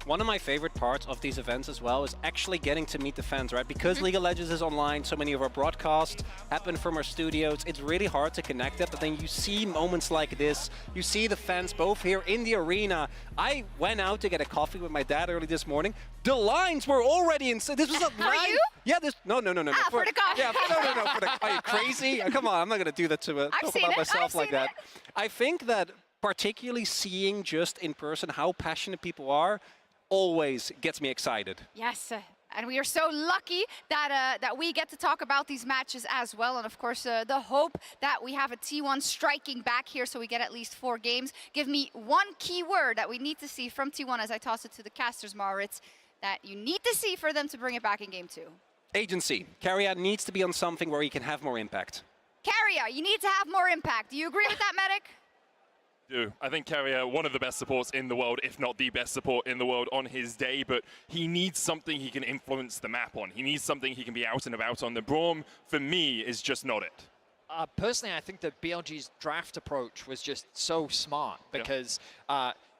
One of my favorite parts of these events as well is actually getting to meet the fans, right? Because League of Legends is online, so many of our broadcasts happen from our studios. It's really hard to connect it, but then you see moments like this. You see the fans both here in the arena. I went out to get a coffee with my dad early this morning. The lines were already inside. This was a line. For you? Yeah, this. No. Ah, for the coffee. Yeah, no. Are you crazy? Come on, I'm not going to do that to talk about myself like that. I think that particularly seeing just in person how passionate people are always gets me excited. Yes, and we are so lucky that that we get to talk about these matches as well. And of course, the hope that we have a T1 striking back here so we get at least 4 games. Give me one key word that we need to see from T1 as I toss it to the casters, Maurits, that you need to see for them to bring it back in game 2. Agency. Keria needs to be on something where he can have more impact. Keria, you need to have more impact. Do you agree with that, Medic? I think Keria, one of the best supports in the world, if not the best support in the world on his day, but he needs something he can influence the map on. He needs something he can be out and about on. The Braum, for me, is just not it. Personally, I think that BLG's draft approach was just so smart, because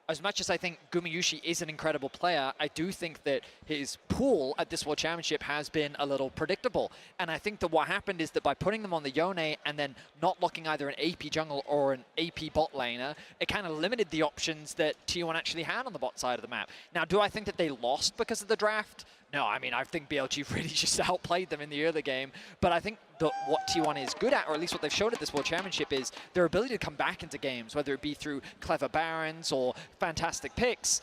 as much as I think Gumayushi is an incredible player, I do think that his pool at this World Championship has been a little predictable. And I think that what happened is that by putting them on the Yone and then not looking either an AP jungle or an AP bot laner, it kind of limited the options that T1 actually had on the bot side of the map. Now, do I think that they lost because of the draft? No, I mean, I think BLG really just outplayed them in the early game. But I think that what T1 is good at, or at least what they've shown at this World Championship, is their ability to come back into games, whether it be through clever Barons or fantastic picks.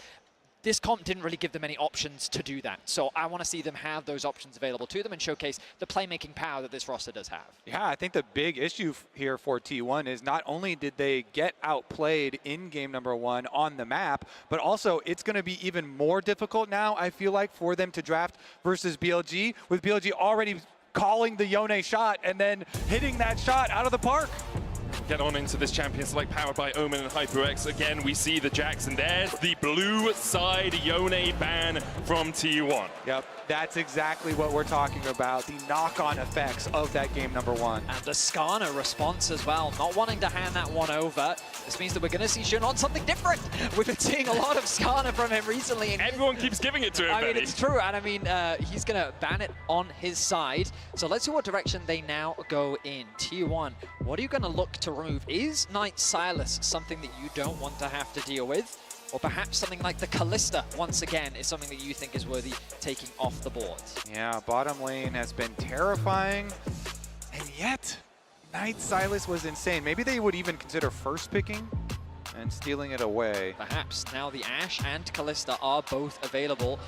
This comp didn't really give them any options to do that. So I want to see them have those options available to them and showcase the playmaking power that this roster does have. Yeah, I think the big issue here for T1 is not only did they get outplayed in game number 1 on the map, but also it's going to be even more difficult now, I feel like, for them to draft versus BLG, with BLG already calling the Yone shot and then hitting that shot out of the park. Get on into this Champions Select powered by Omen and HyperX. Again, we see the Jackson. There's the blue side Yone ban from T1. Yep, that's exactly what we're talking about, the knock-on effects of that game number 1. And the Skarner response as well, not wanting to hand that one over. This means that we're going to see Shun on something different. We've been seeing a lot of Skarner from him recently. And everyone keeps giving it to him, I mean, it's true, and I mean, he's going to ban it on his side. So let's see what direction they now go in. T1, what are you going to look to remove? Is Knight Silas something that you don't want to have to deal with? Or perhaps something like the Callista, once again, is something that you think is worthy taking off the board? Yeah, bottom lane has been terrifying, and yet Knight Silas was insane. Maybe they would even consider first picking and stealing it away. Perhaps. Now the Ashe and Callista are both available.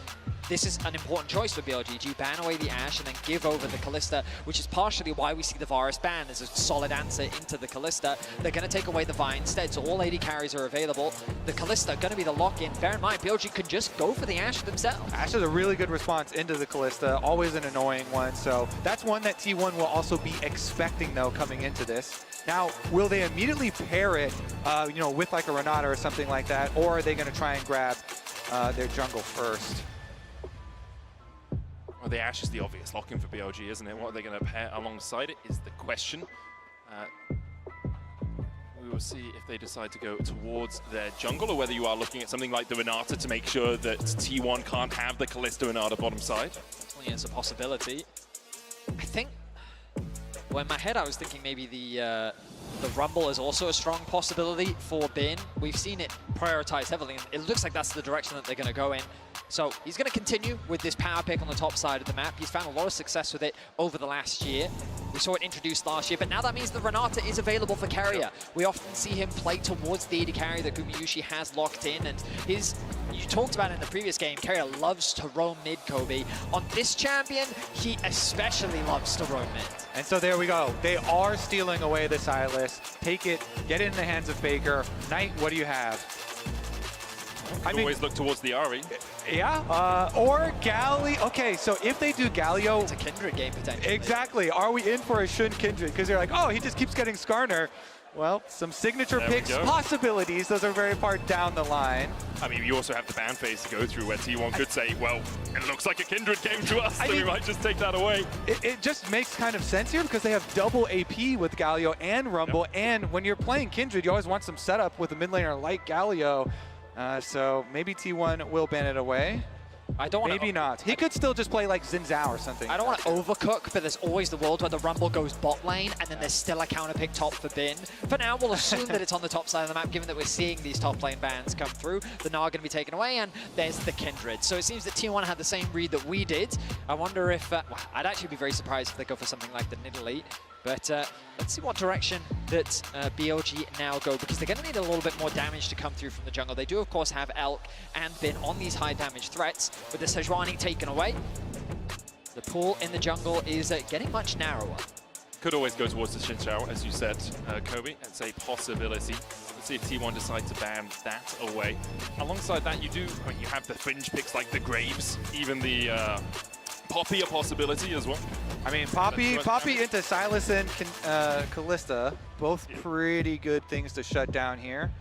this is an important choice for BLG. Do you ban away the Ashe and then give over the Kalista, which is partially why we see the Varus ban. There's a solid answer into the Kalista. They're going to take away the Vi instead, so all AD carries are available. The Kalista going to be the lock-in. Bear in mind, BLG could just go for the Ashe themselves. Ashe is a really good response into the Kalista, always an annoying one, so that's one that T1 will also be expecting, though, coming into this. Now, will they immediately pair it, you know, with like a Renata or something like that, or are they going to try and grab their jungle first? Well, the Ashe is the obvious lock-in for BLG, isn't it? What are they going to pair alongside it is the question. We will see if they decide to go towards their jungle, or whether you are looking at something like the Renata to make sure that T1 can't have the Kalista Renata bottom side. Definitely is a possibility. I think, well, in my head I was thinking maybe the Rumble is also a strong possibility for Bin. We've seen it prioritized heavily, and it looks like that's the direction that they're going to go in. So he's going to continue with this power pick on the top side of the map. He's found a lot of success with it over the last year. We saw it introduced last year, but now that means the Renata is available for carrier. We often see him play towards the AD carry that Gumayusi has locked in, and you talked about it in the previous game, carrier loves to roam mid, Kobe. On this champion, he especially loves to roam mid. And so there we go. They are stealing away the Sylas. Take it, get it in the hands of Faker. Knight, what do you have? Always look towards the Ahri. Yeah, or Galio. Okay, so if they do Galio... It's a Kindred game, potentially. Exactly. Are we in for a Shun Kindred? Because they're like, oh, he just keeps getting Skarner. Well, some signature picks possibilities. Those are very far down the line. I mean, you also have the ban phase to go through where T1 could say, well, it looks like a Kindred game to us, so we might just take that away. It just makes kind of sense here because they have double AP with Galio and Rumble, and when you're playing Kindred, you always want some setup with a mid laner like Galio. So maybe T1 will ban it away. I don't want Maybe not. He could still just play like Xin Zhao or something. I don't want to overcook, but there's always the world where the Rumble goes bot lane and then there's still a counter pick top for Bin. For now, we'll assume that it's on the top side of the map, given that we're seeing these top lane bans come through. The Gnar going to be taken away, and there's the Kindred. So it seems that T1 had the same read that we did. I wonder if, well, I'd actually be very surprised if they go for something like the Nidalee. But let's see what direction that BLG now go, because they're going to need a little bit more damage to come through from the jungle. They do, of course, have Elk and Bin on these high damage threats, with the Sejuani taken away. The pool in the jungle is getting much narrower. Could always go towards the Xin Zhao, as you said, Kobe. It's a possibility. Let's see if T1 decide to ban that away. Alongside that, you have the fringe picks like the Graves, even the Poppy a possibility as well. I mean, Poppy into Sylas and Kalista, both pretty good things to shut down here.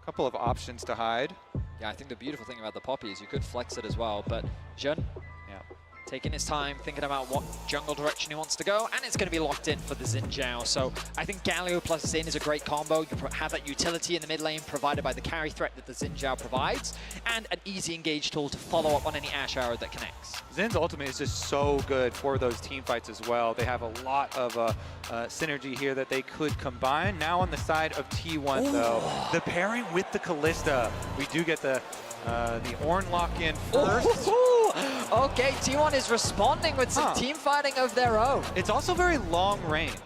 A couple of options to hide. Yeah, I think the beautiful thing about the Poppy is you could flex it as well, but Jun, taking his time, thinking about what jungle direction he wants to go, and it's going to be locked in for the Xin Zhao. So I think Galio plus Xin is a great combo. You have that utility in the mid lane provided by the carry threat that the Xin Zhao provides, and an easy engage tool to follow up on any Ashe arrow that connects. Zin's ultimate is just so good for those team fights as well. They have a lot of synergy here that they could combine. Now on the side of T1, though, the pairing with the Kalista. We do get the Ornn lock in first. Okay, T1 is responding with some team fighting of their own. It's also very long range.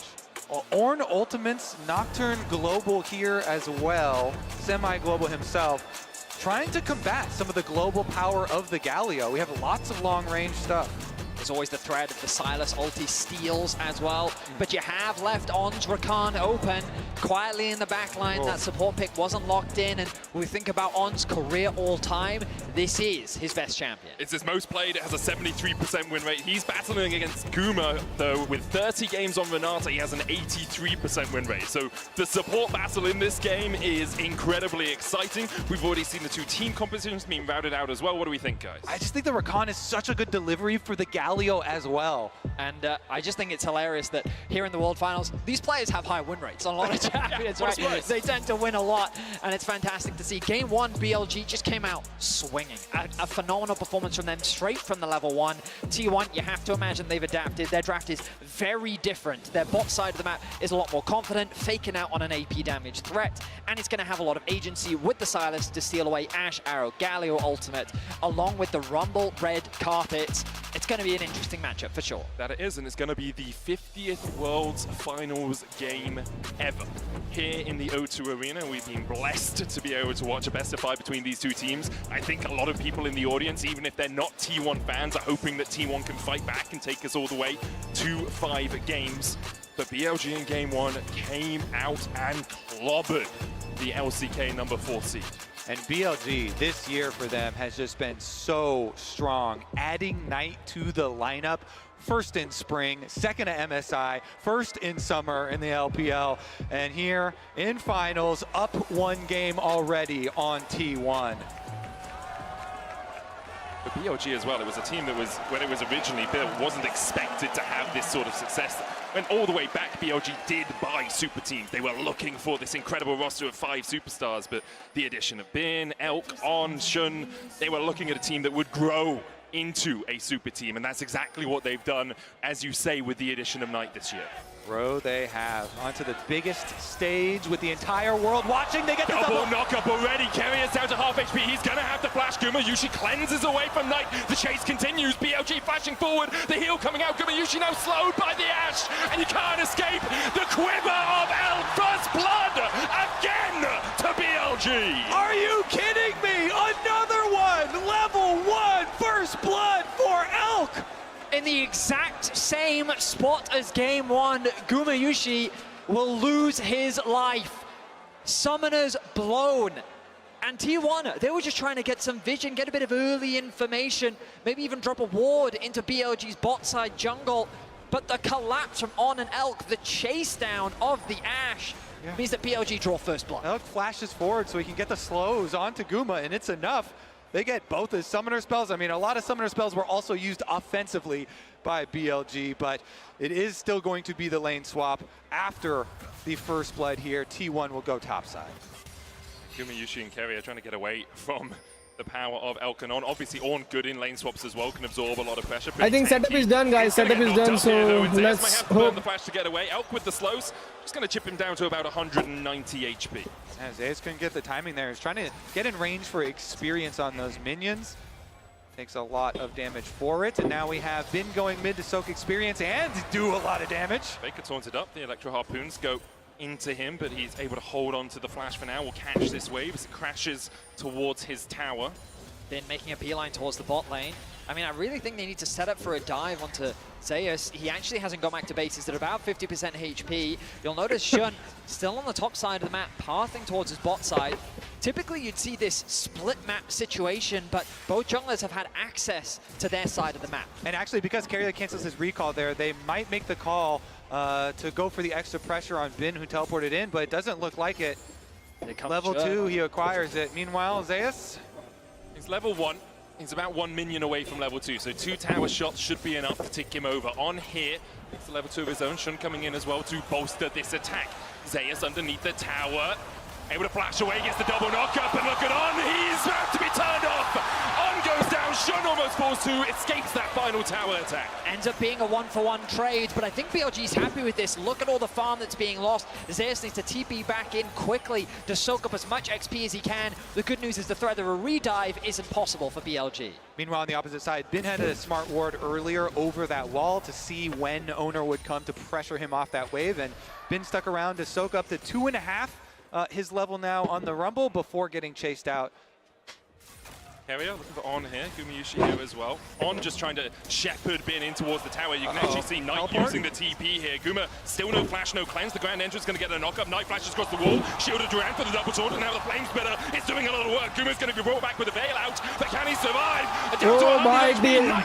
Ornn ultimates Nocturne global here as well, semi-global himself, trying to combat some of the global power of the Galio. We have lots of long range stuff. There's always the threat of the Sylas ulti steals as well, but you have left Ornn's Rakan open quietly in the back line. That support pick wasn't locked in, and when we think about Ornn's career all time, this is his best champion. It's his most played. It has a 73% win rate. He's battling against Guma, though, with 30 games on Renata, he has an 83% win rate. So the support battle in this game is incredibly exciting. We've already seen the two team compositions being routed out as well. What do we think, guys? I just think the Rakan is such a good delivery for the Galio as well. And I just think it's hilarious that here in the World Finals, these players have high win rates on a lot of champions, right? They tend to win a lot, and it's fantastic to see. Game 1, BLG just came out swinging. A phenomenal performance from them straight from the level 1. T1, you have to imagine they've adapted. Their draft is very different. Their bot side of the map is a lot more confident, faking out on an AP damage threat, and it's going to have a lot of agency with the Sylas to steal away Ashe Arrow, Galio ultimate, along with the Rumble red carpet. It's going to be an interesting matchup for sure. That it is, and it's going to be the 50th Worlds Finals game ever. Here in the O2 Arena, we've been blessed to be able to watch a best-of-5 between these two teams. I think a lot of people in the audience, even if they're not T1 fans, are hoping that T1 can fight back and take us all the way to 5 games. But BLG in Game 1 came out and clobbered the LCK number 4 seed. And BLG this year for them has just been so strong, adding Knight to the lineup. First in spring, second at MSI, first in summer in the LPL, and here in finals, up 1 game already on T1. But BLG as well, it was a team that was, when it was originally built, wasn't expected to have this sort of success. Went all the way back, BLG did buy super teams. They were looking for this incredible roster of 5 superstars, but the addition of Bin, Elk, On, Shun, they were looking at a team that would grow into a super team, and that's exactly what they've done, as you say, with the addition of Knight this year. Bro, they have onto the biggest stage with the entire world watching. They get the double knock-up already. Carrier's down to half HP. He's going to have to flash. Gumayusi cleanses away from Knight. The chase continues. BLG flashing forward. The heal coming out. Gumayusi now slowed by the Ash, and you can't escape the quiver of Elk. First blood again to BLG. Are you kidding me? Another one. Level 1 first blood for Elk. In the exact same spot as Game 1, Gumayusi will lose his life. Summoners blown. And T1, they were just trying to get some vision, get a bit of early information, maybe even drop a ward into BLG's bot side jungle. But the collapse from On and Elk, the chase down of the Ash, means that BLG draw first blood. Elk flashes forward so he can get the slows onto Guma, and it's enough. They get both his summoner spells. I mean, a lot of summoner spells were also used offensively by BLG, but it is still going to be the lane swap after the first blood here. T1 will go topside. Gumayusi and Carrier trying to get away from the power of Elk and On. Obviously, On good in lane swaps as well, can absorb a lot of pressure. I think setup is done, guys. Setup is done, so let's hope. The flash to get away. Elk with the slows, just going to chip him down to about 190 HP. Zayas couldn't get the timing there. He's trying to get in range for experience on those minions. Takes a lot of damage for it, and now we have Bin going mid to soak experience and do a lot of damage. Faker taunted up. The Electro Harpoons go into him, but he's able to hold on to the flash for now. Will catch this wave as it crashes towards his tower. Bin making a beeline towards the bot lane. I mean, I really think they need to set up for a dive onto Zayas. He actually hasn't gone back to base. He's at about 50% HP. You'll notice Shun still on the top side of the map, pathing towards his bot side. Typically, you'd see this split map situation, but both junglers have had access to their side of the map. And actually, because Carrier cancels his recall there, they might make the call to go for the extra pressure on Bin, who teleported in, but it doesn't look like it. Level 2, he acquires it. Meanwhile, Zayas? He's level 1. He's about 1 minion away from level 2, so 2 tower shots should be enough to tick him over. On here, it's level 2 of his own. Shun coming in as well to bolster this attack. Zayas underneath the tower, able to flash away, gets the double knock-up, and look at On, he's about to be turned off! On goes down, Shun almost falls to, escapes that final tower attack. Ends up being a 1-for-1 trade, but I think BLG's happy with this. Look at all the farm that's being lost. Zayas needs to TP back in quickly to soak up as much XP as he can. The good news is the threat of a redive isn't possible for BLG. Meanwhile, on the opposite side, Bin had a smart ward earlier over that wall to see when Owner would come to pressure him off that wave, and Bin stuck around to soak up to 2.5 his level now on the Rumble before getting chased out. Carrier looking for On here, Gumayusi here as well. On just trying to shepherd Bin in towards the tower. You can actually see Knight using the TP here. Guma still no flash, no cleanse. The Grand Entrance going to get a knock-up. Knight flashes across the wall. Shielded around for the double taunt, and now the Flame Spitter is doing a lot of work. Guma's going to be brought back with a bailout, but can he survive? Oh my god.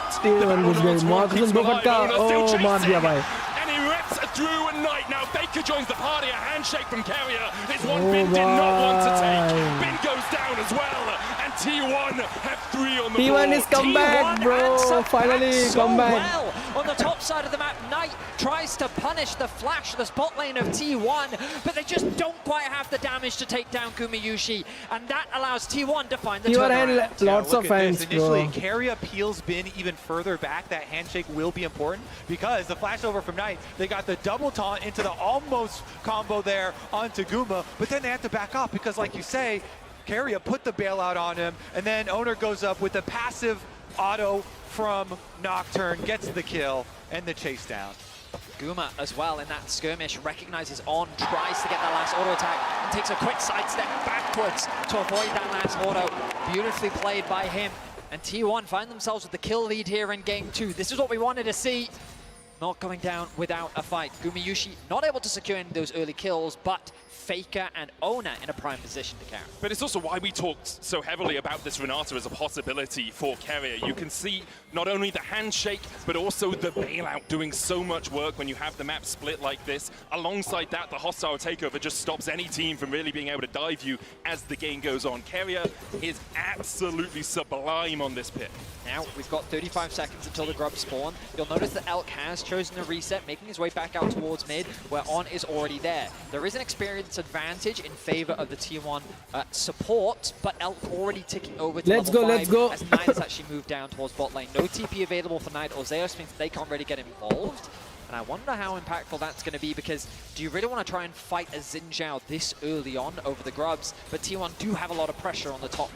And he rips through a Knight. Now Baker joins the party. A handshake from Carrier is one Bin did not want to take. Bin goes down as well. And T1 have 3 on the board. T1 is come back, bro. Finally come back. Well, on the top side of the map, Knight tries to punish the flash, the spot lane of T1, but they just don't quite have the damage to take down Gumayusi, and that allows T1 to find the turnaround. Lots of fans, initially, bro. Carrier peels Bin even further back. That handshake will be important because the flash over from Knight, they got the double taunt into the almost combo there onto Guma, but then they have to back off because, like you say, Carrier put the bailout on him, and then Owner goes up with the passive auto from Nocturne, gets the kill. and the chase down. Guma as well in that skirmish recognizes On, tries to get that last auto attack, and takes a quick sidestep backwards to avoid that last auto. Beautifully played by him. And T1 find themselves with the kill lead here in game 2. This is what we wanted to see. Not going down without a fight. Gumayusi not able to secure any of those early kills, but Faker and Ona in a prime position to carry. But it's also why we talked so heavily about this Renata as a possibility for Keria. You can see not only the handshake, but also the bailout doing so much work when you have the map split like this. Alongside that, the hostile takeover just stops any team from really being able to dive you as the game goes on. Keria is absolutely sublime on this pit. Now, we've got 35 seconds until the grubs spawn. You'll notice that Elk has chosen to reset, making his way back out towards mid, where On is already there. There is an experience advantage in favor of the T1 support, but Elk already ticking over to level 5. Let's go. As Knight has actually moved down towards bot lane. No TP available for Knight or Zeus means they can't really get involved. And I wonder how impactful that's going to be, because do you really want to try and fight a Xin Zhao this early on over the grubs? But T1 do have a lot of pressure on the top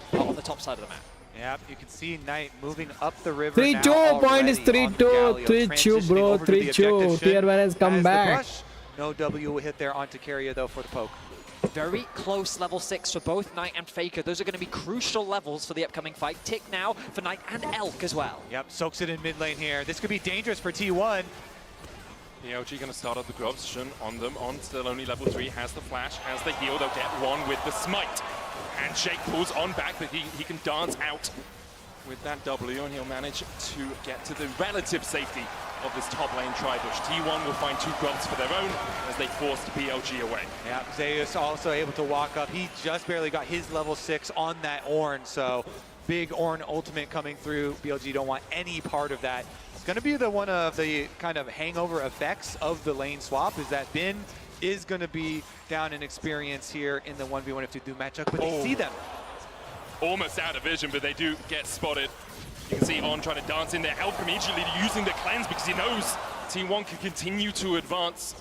side of the map. Yep, you can see Knight moving up the river. 3-2, point is 3-2, 3-2, bro, 3-2. Tier 1 has come back. No W will hit there onto Keria though for the poke. Very close level 6 for both Knight and Faker. Those are going to be crucial levels for the upcoming fight. Tick now for Knight and Elk as well. Yep, soaks it in mid lane here. This could be dangerous for T1. BLG going to start up the grubs. Shun on them. On still only level 3. Has the flash, has the heal. They'll get one with the smite. Handshake pulls On back, but he can dance out with that W, and he'll manage to get to the relative safety of this top lane tri-bush. T1 will find 2 grubs for their own as they forced BLG away. Yeah, Zeus also able to walk up. He just barely got his level 6 on that Ornn, so big Ornn ultimate coming through. BLG don't want any part of that. It's going to be one of the kind of hangover effects of the lane swap, is that Bin is going to be down in experience here in the 1v1 F2 matchup, but they see them. Almost out of vision, but they do get spotted. You can see On trying to dance in there. Elk immediately using the cleanse because he knows T1 can continue to advance.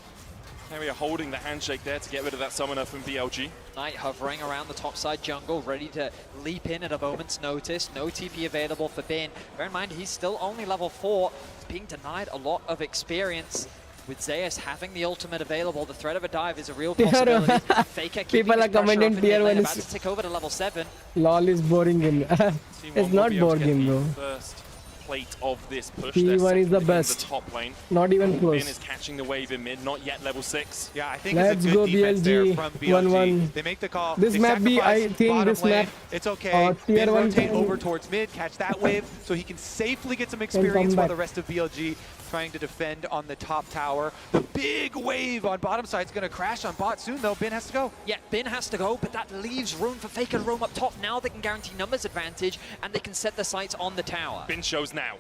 Keria holding the handshake there to get rid of that summoner from BLG. Knight hovering around the top side jungle, ready to leap in at a moment's notice. No TP available for Bin. Bear in mind, he's still only level 4. He's being denied a lot of experience. With Zeus having the ultimate available, the threat of a dive is a real possibility. Faker keeping his pressure up in mid lane, about to tick over to level 7. LOL is boring game. It's not boring game, bro. First plate of this push. T1 is the best. The top lane. Not even close. Bin is catching the wave in mid, not yet level 6. Yeah, I think Let's it's a good defense BLG, there from BLG. 1-1. They make the call. This they map B, I think this lane. map. It's okay. Tier Bin 1 rotate over towards mid, catch that wave, so he can safely get some experience while the rest of BLG trying to defend on the top tower. The big wave on bottom side is going to crash on bot soon, though. Bin has to go. Yeah, Bin has to go, but that leaves room for Faker to roam up top. Now they can guarantee numbers advantage, and they can set the sights on the tower. Bin shows now.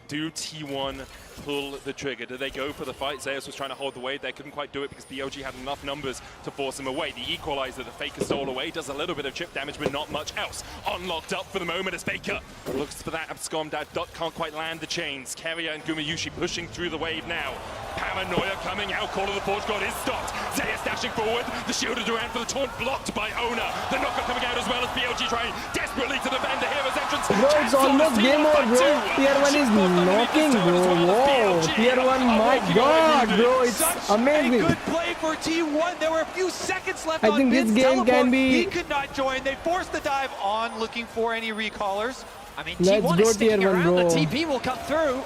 Do T1 pull the trigger? Do they go for the fight? Zeus was trying to hold the wave. They couldn't quite do it because BLG had enough numbers to force him away. The equalizer that Faker stole away does a little bit of chip damage, but not much else. Unlocked up for the moment as Faker looks for that abscond. Can't quite land the chains. Keria and Gumayusi pushing through the wave now. Paranoia coming out. Call of the Forge God is stopped. Zeus dashing forward. The shielded around for the taunt blocked by Ona. The knocker coming out as well as BLG trying desperately to defend the hero's entrance. Bro, it's almost game over, bro. Tier 1 is knocking, bro. Whoa, Tier 1, my god, bro, it's amazing. A good play for T1. There were a few seconds left I think this game can be... He could not join. They forced the dive on, looking for any recallers. I mean, Let's T1 go is sticking Tier 1, around. bro. The TP will come through.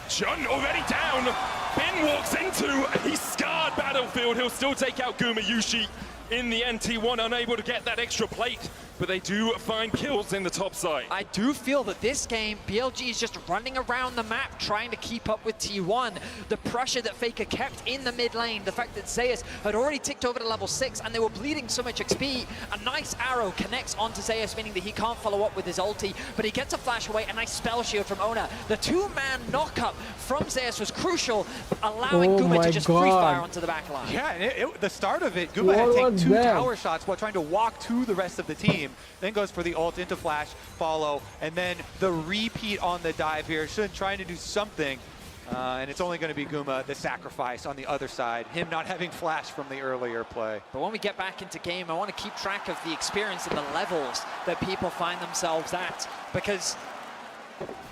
Shun already down. Bin walks into a scarred battlefield. He'll still take out Gumayusi. In the end, T1 unable to get that extra plate, but they do find kills in the top side. I do feel that this game, BLG is just running around the map trying to keep up with T1. The pressure that Faker kept in the mid lane, the fact that Zeus had already ticked over to level 6 and they were bleeding so much XP. A nice arrow connects onto Zeus, meaning that he can't follow up with his ulti, but he gets a flash away, a nice spell shield from Ona. The 2-man knock-up from Zeus was crucial, allowing Guma to just free fire onto the back line. Yeah, and the start of it, Guma had taken 2 tower shots while trying to walk to the rest of the team. Then goes for the ult into flash, follow, and then the repeat on the dive here. Shun trying to do something, and it's only going to be Guma, the sacrifice on the other side. Him not having flash from the earlier play. But when we get back into game, I want to keep track of the experience and the levels that people find themselves at, because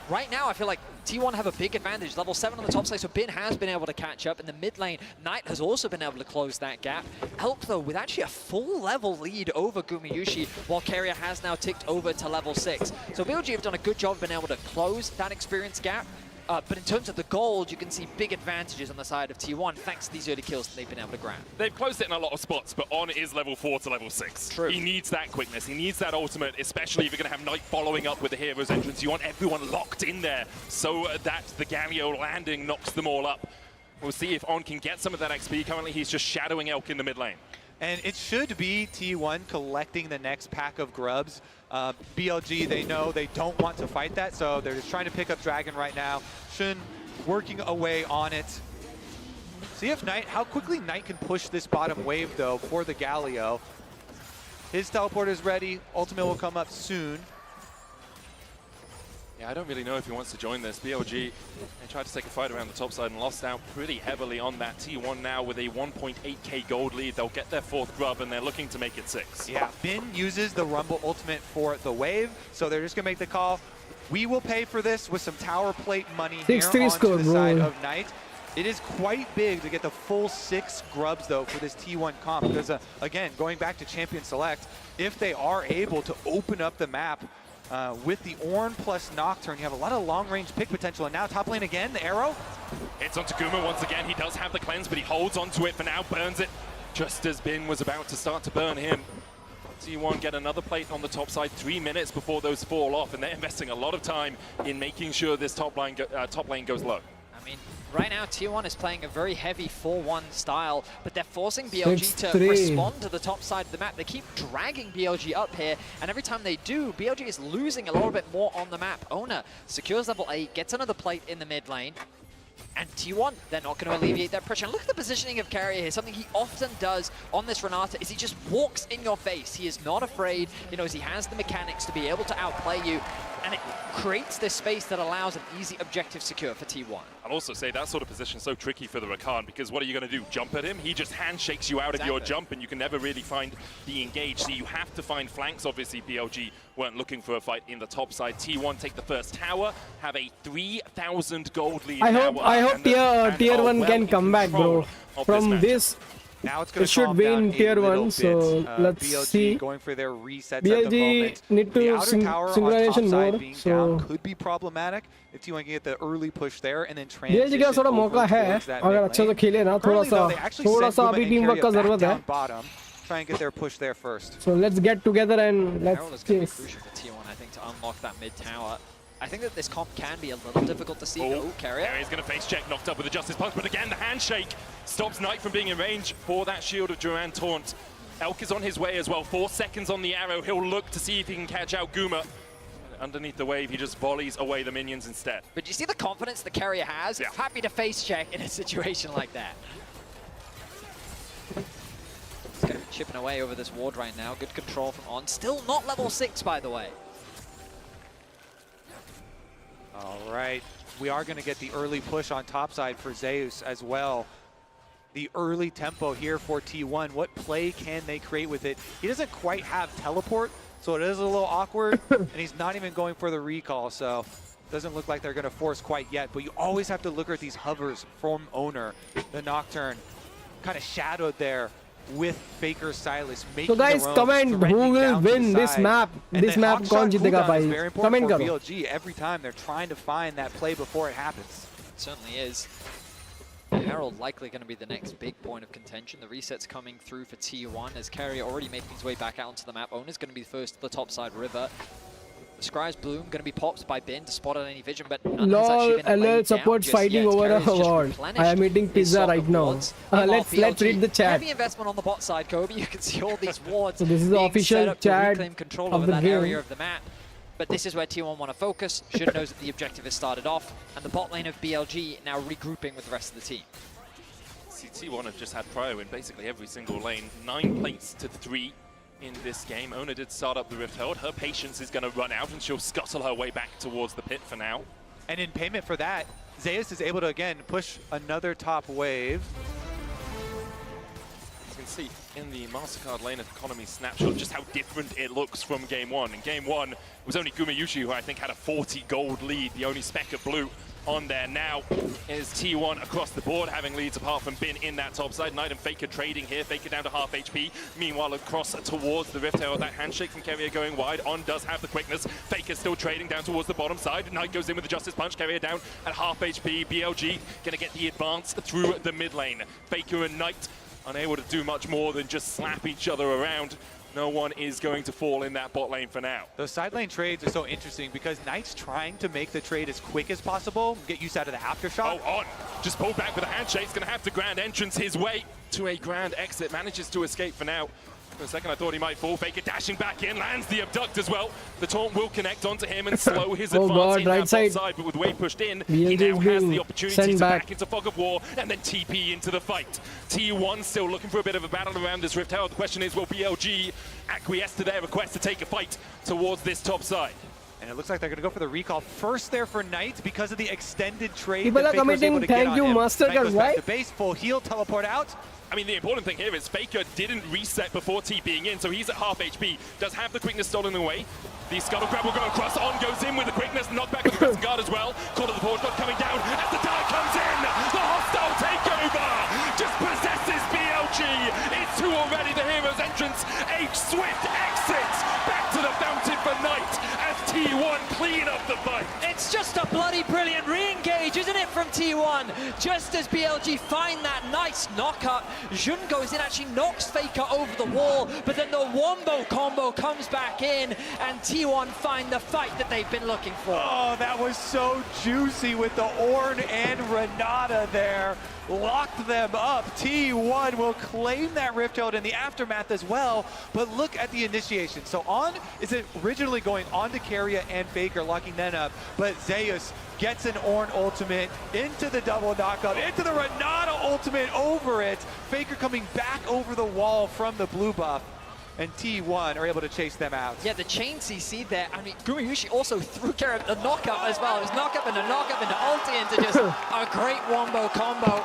right now I feel like T1 have a big advantage. Level 7 on the top side, so Bin has been able to catch up. In the mid lane, Knight has also been able to close that gap. Elk, though, with actually a full level lead over Gumayushi, while Carrier has now ticked over to level 6. So BLG have done a good job of being able to close that experience gap. But in terms of the gold, you can see big advantages on the side of T1 thanks to these early kills that they've been able to grab. They've closed it in a lot of spots, but On is level 4 to level 6. True. He needs that quickness. He needs that ultimate, especially if you're going to have Knight following up with the hero's entrance. You want everyone locked in there so that the Galio landing knocks them all up. We'll see if On can get some of that XP. Currently, he's just shadowing Elk in the mid lane. And it should be T1 collecting the next pack of grubs. BLG, they know they don't want to fight that, so they're just trying to pick up Dragon right now. Shun working away on it. See if Knight, how quickly Knight can push this bottom wave, though, for the Galio. His teleport is ready. Ultimate will come up soon. Yeah, I don't really know if he wants to join this. BLG, they tried to take a fight around the top side and lost out pretty heavily on that. T1 now with a 1.8k gold lead. They'll get their 4th grub and they're looking to make it 6. Yeah, Bin uses the Rumble ultimate for the wave, so they're just gonna make the call. We will pay for this with some tower plate money here onto the side of Knight. It is quite big to get the full 6 grubs, though, for this T1 comp, because, again, going back to Champion Select, if they are able to open up the map with the Ornn plus Nocturne, you have a lot of long-range pick potential. And now top lane again, the arrow. Hits onto Guma once again. He does have the cleanse, but he holds onto it for now, burns it just as Bin was about to start to burn him. T1 get another plate on the top side 3 minutes before those fall off, and they're investing a lot of time in making sure this top lane goes low. I mean, right now T1 is playing a very heavy 4-1 style, but they're forcing BLG to 6-3. respond to the top side of the map. They keep dragging BLG up here, and every time they do, BLG is losing a little bit more on the map. Oner secures level 8, gets another plate in the mid lane. And T1, they're not going to alleviate that pressure. And look at the positioning of Carrier here. Something he often does on this Renata is he just walks in your face. He is not afraid. He knows he has the mechanics to be able to outplay you. And it creates this space that allows an easy objective secure for T1. I'll also say that sort of position is so tricky for the Rakan, because what are you going to do? Jump at him? He just handshakes you out of your jump, and you can never really find the engage. So you have to find flanks. Obviously, BLG weren't looking for a fight in the top side. T1 take the first tower, have a 3,000 gold lead. I hope tier 1 can come back, bro. From this. Now it's going to should win tier 1, so let's BLG see. going for their resets BLG at the moment. need to the outer tower synchronization on top side more, being so down could be problematic if T1 can get the early push there and then transition BLG का थोड़ा over मौका है towards that अगर mid अच्छे से lane. खेले ना Currently, though, they actually थोड़ा send सा Guma अभी and टीम वर्क Carrier का back जरूरत है. down bottom, try and get their push there first. So let's get together and Herald is let's going to be chase. crucial for T1, I think, to unlock that mid tower. I think that this comp can be a little difficult to see. Oh, Carrier. Carrier's going to face check, knocked up with a Justice Punch, but again, the handshake stops Knight from being in range for that Shield of Duran taunt. Elk is on his way as well, 4 seconds on the arrow. He'll look to see if he can catch out Guma. Underneath the wave, he just volleys away the minions instead. But do you see the confidence the Carrier has? Yeah. Happy to face check in a situation like that. He's kind of chipping away over this ward right now. Good control from On. Still not level 6, by the way. All right, we are going to get the early push on topside for Zeus as well. The early tempo here for T1. What play can they create with it? He doesn't quite have teleport, so it is a little awkward, and he's not even going for the recall, so doesn't look like they're going to force quite yet. But you always have to look at these hovers from Oner. The Nocturne kind of shadowed there with Faker Silas making So guys, the roam, comment who surrendering will down to win the this side. map. And This then map Hawkshot कौन जीतेगा cooldown is भाई? very important Comment for करो. BLG. Every time they're trying to find that play before it happens. It certainly is. Herald likely going to be the next big point of contention. The reset's coming through for T1 as Carrier already making his way back out onto the map. Oner's going to be first to the top side river. The Scry's Bloom going to be popped by Bin to spot out any vision, but none has actually LOL, been laid LL supports down just fighting yet. over a Carrier's just ward. replenished I am eating his pizza stock right of now. wards. Meanwhile, Let's read the chat. Heavy investment on the bot side, Kobe. You can see all these wards So this is the being official set up to chat reclaim control of over the that game. area of the map. But this is where T1 want to focus. Should knows that the objective has started off, and the bot lane of BLG now regrouping with the rest of the team. T1 have just had prio in basically every single lane. 9 plates to 3 in this game. Oner did start up the Rift Herald. Her patience is going to run out, and she'll scuttle her way back towards the pit for now. And in payment for that, Zeus is able to, again, push another top wave. You can see in the MasterCard lane economy snapshot just how different it looks from Game 1. In Game 1, it was only Gumayushi who I think had a 40 gold lead, the only speck of blue on there. Now is T1 across the board having leads apart from Bin in that top side. Knight and Faker trading here. Faker down to half HP. Meanwhile, across towards the Rift Herald, that handshake from Keria going wide. On does have the quickness. Faker still trading down towards the bottom side. Knight goes in with the Justice Punch. Keria down at half HP. BLG gonna get the advance through the mid lane. Faker and Knight unable to do much more than just slap each other around. No one is going to fall in that bot lane for now. Those side lane trades are so interesting because Knight's trying to make the trade as quick as possible, get use out of the aftershock. Oh, on. Just pulled back with a handshake. He's going to have to grand entrance his way to a grand exit. Manages to escape for now. For a second, I thought he might fall. Faker dashing back in, lands the abduct as well. The taunt will connect onto him and slow his advance in that bot side, but with wave pushed in, he now has the opportunity to back into Fog of War and then TP into the fight. T1 still looking for a bit of a battle around this Rift Herald. The question is, will BLG acquiesce to their request to take a fight towards this top side? And it looks like they're going to go for the recall first there for Knight because of the extended trade. People are committing, thank you, Mastercard, right? The base, full heal, teleport out. I mean, the important thing here is Faker didn't reset before TPing in, so he's at half HP. Does have the quickness stolen away. The Scuttle Grab will go across. On goes in with the quickness. Knockback with the Crescent Guard as well. Call of the Forge not coming down as the tower comes in. The hostile takeover just possesses BLG. It's two already. The hero's entrance. A swift exit back to the fountain for Knight as T1 clean up the fight. It's just a bloody brilliant re-engage, isn't it, from T1? Just as BLG find that nice knock-up, Jun goes in, actually knocks Faker over the wall, but then the wombo combo comes back in, and T1 find the fight that they've been looking for. Oh, that was so juicy with the Ornn and Renata there. Locked them up. T1 will claim that Rift Herald in the aftermath as well, but look at the initiation. So On is originally going on to Keria and Faker, locking them up, but Zeus gets an Ornn ultimate into the double knockup, into the Renata ultimate over it. Faker coming back over the wall from the blue buff, and T1 are able to chase them out. Yeah, the chain CC there. I mean, Gumayushi also threw Keria a knockup as well. It was knockup into knockup into ulti into just a great wombo combo.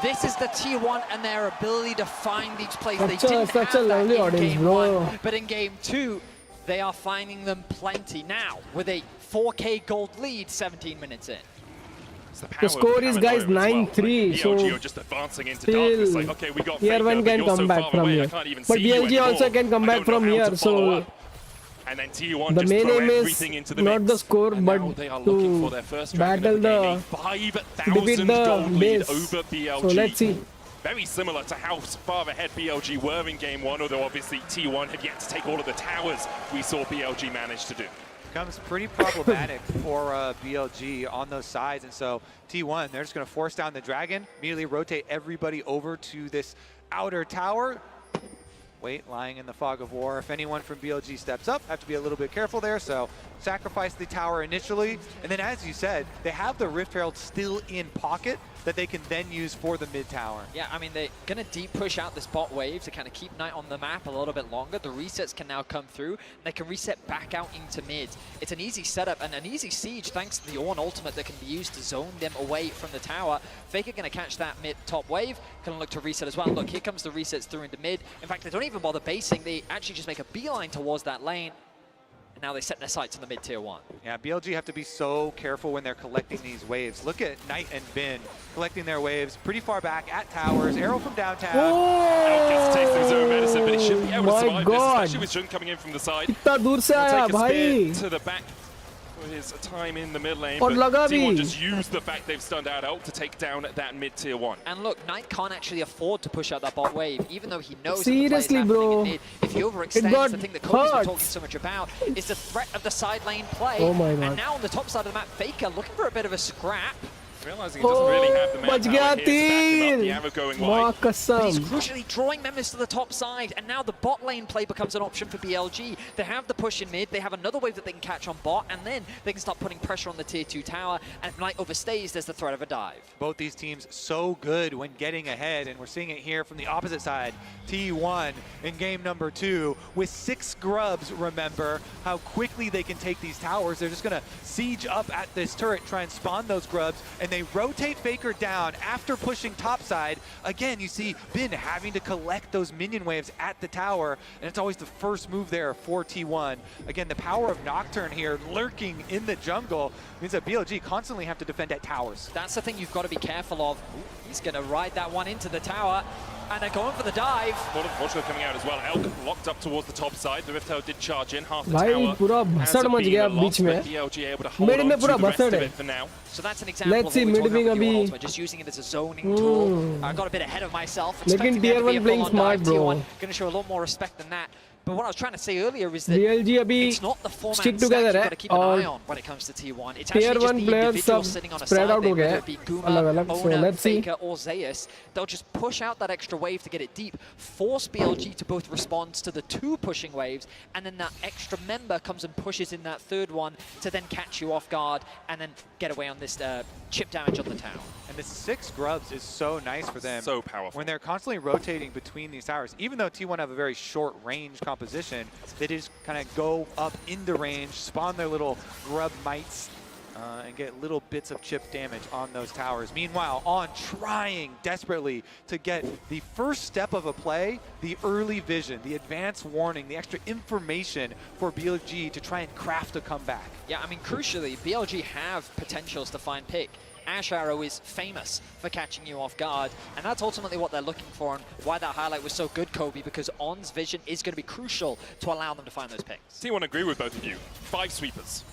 This is the T1 and their ability to find these plays. They didn't have that in game 1, but in game 2, they are finding them plenty. Now, with a 4K gold lead 17 minutes in. The score is, guys, 9-3, so BLG are just advancing into darkness. Like, okay, we got tier 1 can come back from here. But BLG also can come back from here, so and then T1 the main aim is into the not the score, but to battle the, defeat the base. Over BLG. So let's see. Very similar to how far ahead BLG were in game 1, although obviously T1 had yet to take all of the towers we saw BLG manage to do. Becomes pretty problematic for BLG on those sides, and so T1, they're just going to force down the dragon, immediately rotate everybody over to this outer tower. Wait, lying in the fog of war. If anyone from BLG steps up, have to be a little bit careful there, so sacrifice the tower initially, and then as you said, they have the Rift Herald still in pocket that they can then use for the mid tower. Yeah, I mean, they're going to deep push out this bot wave to kind of keep Knight on the map a little bit longer. The resets can now come through, and they can reset back out into mid. It's an easy setup and an easy siege thanks to the Ornn ultimate that can be used to zone them away from the tower. Faker going to catch that mid top wave, going to look to reset as well. Look, here comes the resets through into mid. In fact, they don't even bother basing. They actually just make a beeline towards that lane. And now they set their sights on the mid-tier 1. Yeah, BLG have to be so careful when they're collecting these waves. Look at Knight and Bin collecting their waves pretty far back at towers. Arrow from downtown. Elk gets a taste of his own medicine, but he should be able to survive this, especially with Jun coming in from the side. Itna dur se aaya, bhai. To the back for his time in the mid lane, Aur but laga T1 bhi. just used the fact they've stunned out Elk to take down that mid-tier 1. And look, Knight can't actually afford to push out that bot wave, even though he knows Seriously, that the play is happening in mid. If he overextends, the thing that Kobe's been talking so much about is the threat of the side lane play. Oh my God. And now on the top side of the map, Faker looking for a bit of a scrap. Realizing he doesn't really have the manpower here to back him up, the arrow going wide. But he's crucially drawing members to the top side, and now the bot lane play becomes an option for BLG. They have the push in mid, they have another wave that they can catch on bot, and then they can start putting pressure on the tier 2 tower, and if Knight overstays, there's the threat of a dive. Both these teams so good when getting ahead, and we're seeing it here from the opposite side. T1 in game number 2 with 6 grubs, remember how quickly they can take these towers. They're just going to siege up at this turret, try and spawn those grubs, and they rotate Faker down after pushing topside, again, you see Bin having to collect those minion waves at the tower, and it's always the first move there for T1. Again, the power of Nocturne here lurking in the jungle means that BLG constantly have to defend at towers. That's the thing you've got to be careful of. He's going to ride that one into the tower, and they're going for the dive. Lot of Vulture coming out as well. Elk locked up towards the top side. The Rift Tower did charge in half the भाई tower. पूरा भसड़ much गया बीच में. BLG able to hold Mid on में to पूरा the rest भसड़ of है. it for now. So that's an example Let's of see what we mid talk wing about with अभी. the ultimate, just using it as a zoning tool. I got a bit ahead of myself. लेकिन Expecting there tier to be a 1 playing full-on smart, dive. bro. T1 going to show a lot more respect than that. But what I was trying to say earlier is that BLG अभी it's not the format stick you've together got to keep an और eye on when it comes to T1. It's tier actually just 1 the players individual सब sitting on a spread side out there, हो गए whether हैं it be Guma, अलग-अलग. So Ona, let's see. Faker or Zeus. They'll just push out that extra wave to get it deep, force BLG to both respond to the 2 pushing waves, and then that extra member comes and pushes in that 3rd one to then catch you off guard and then get away on this chip damage on the tower. And the 6 grubs is so nice for them. So powerful. When they're constantly rotating between these towers, even though T1 have a very short range composition, they just kind of go up into range, spawn their little grub mites, and get little bits of chip damage on those towers. Meanwhile, On trying desperately to get the first step of a play, the early vision, the advanced warning, the extra information for BLG to try and craft a comeback. Yeah, I mean, crucially, BLG have potentials to find pick. Ash Arrow is famous for catching you off guard, and that's ultimately what they're looking for, and why that highlight was so good, Kobe, because On's vision is going to be crucial to allow them to find those picks. T1 agree with both of you. 5 sweepers.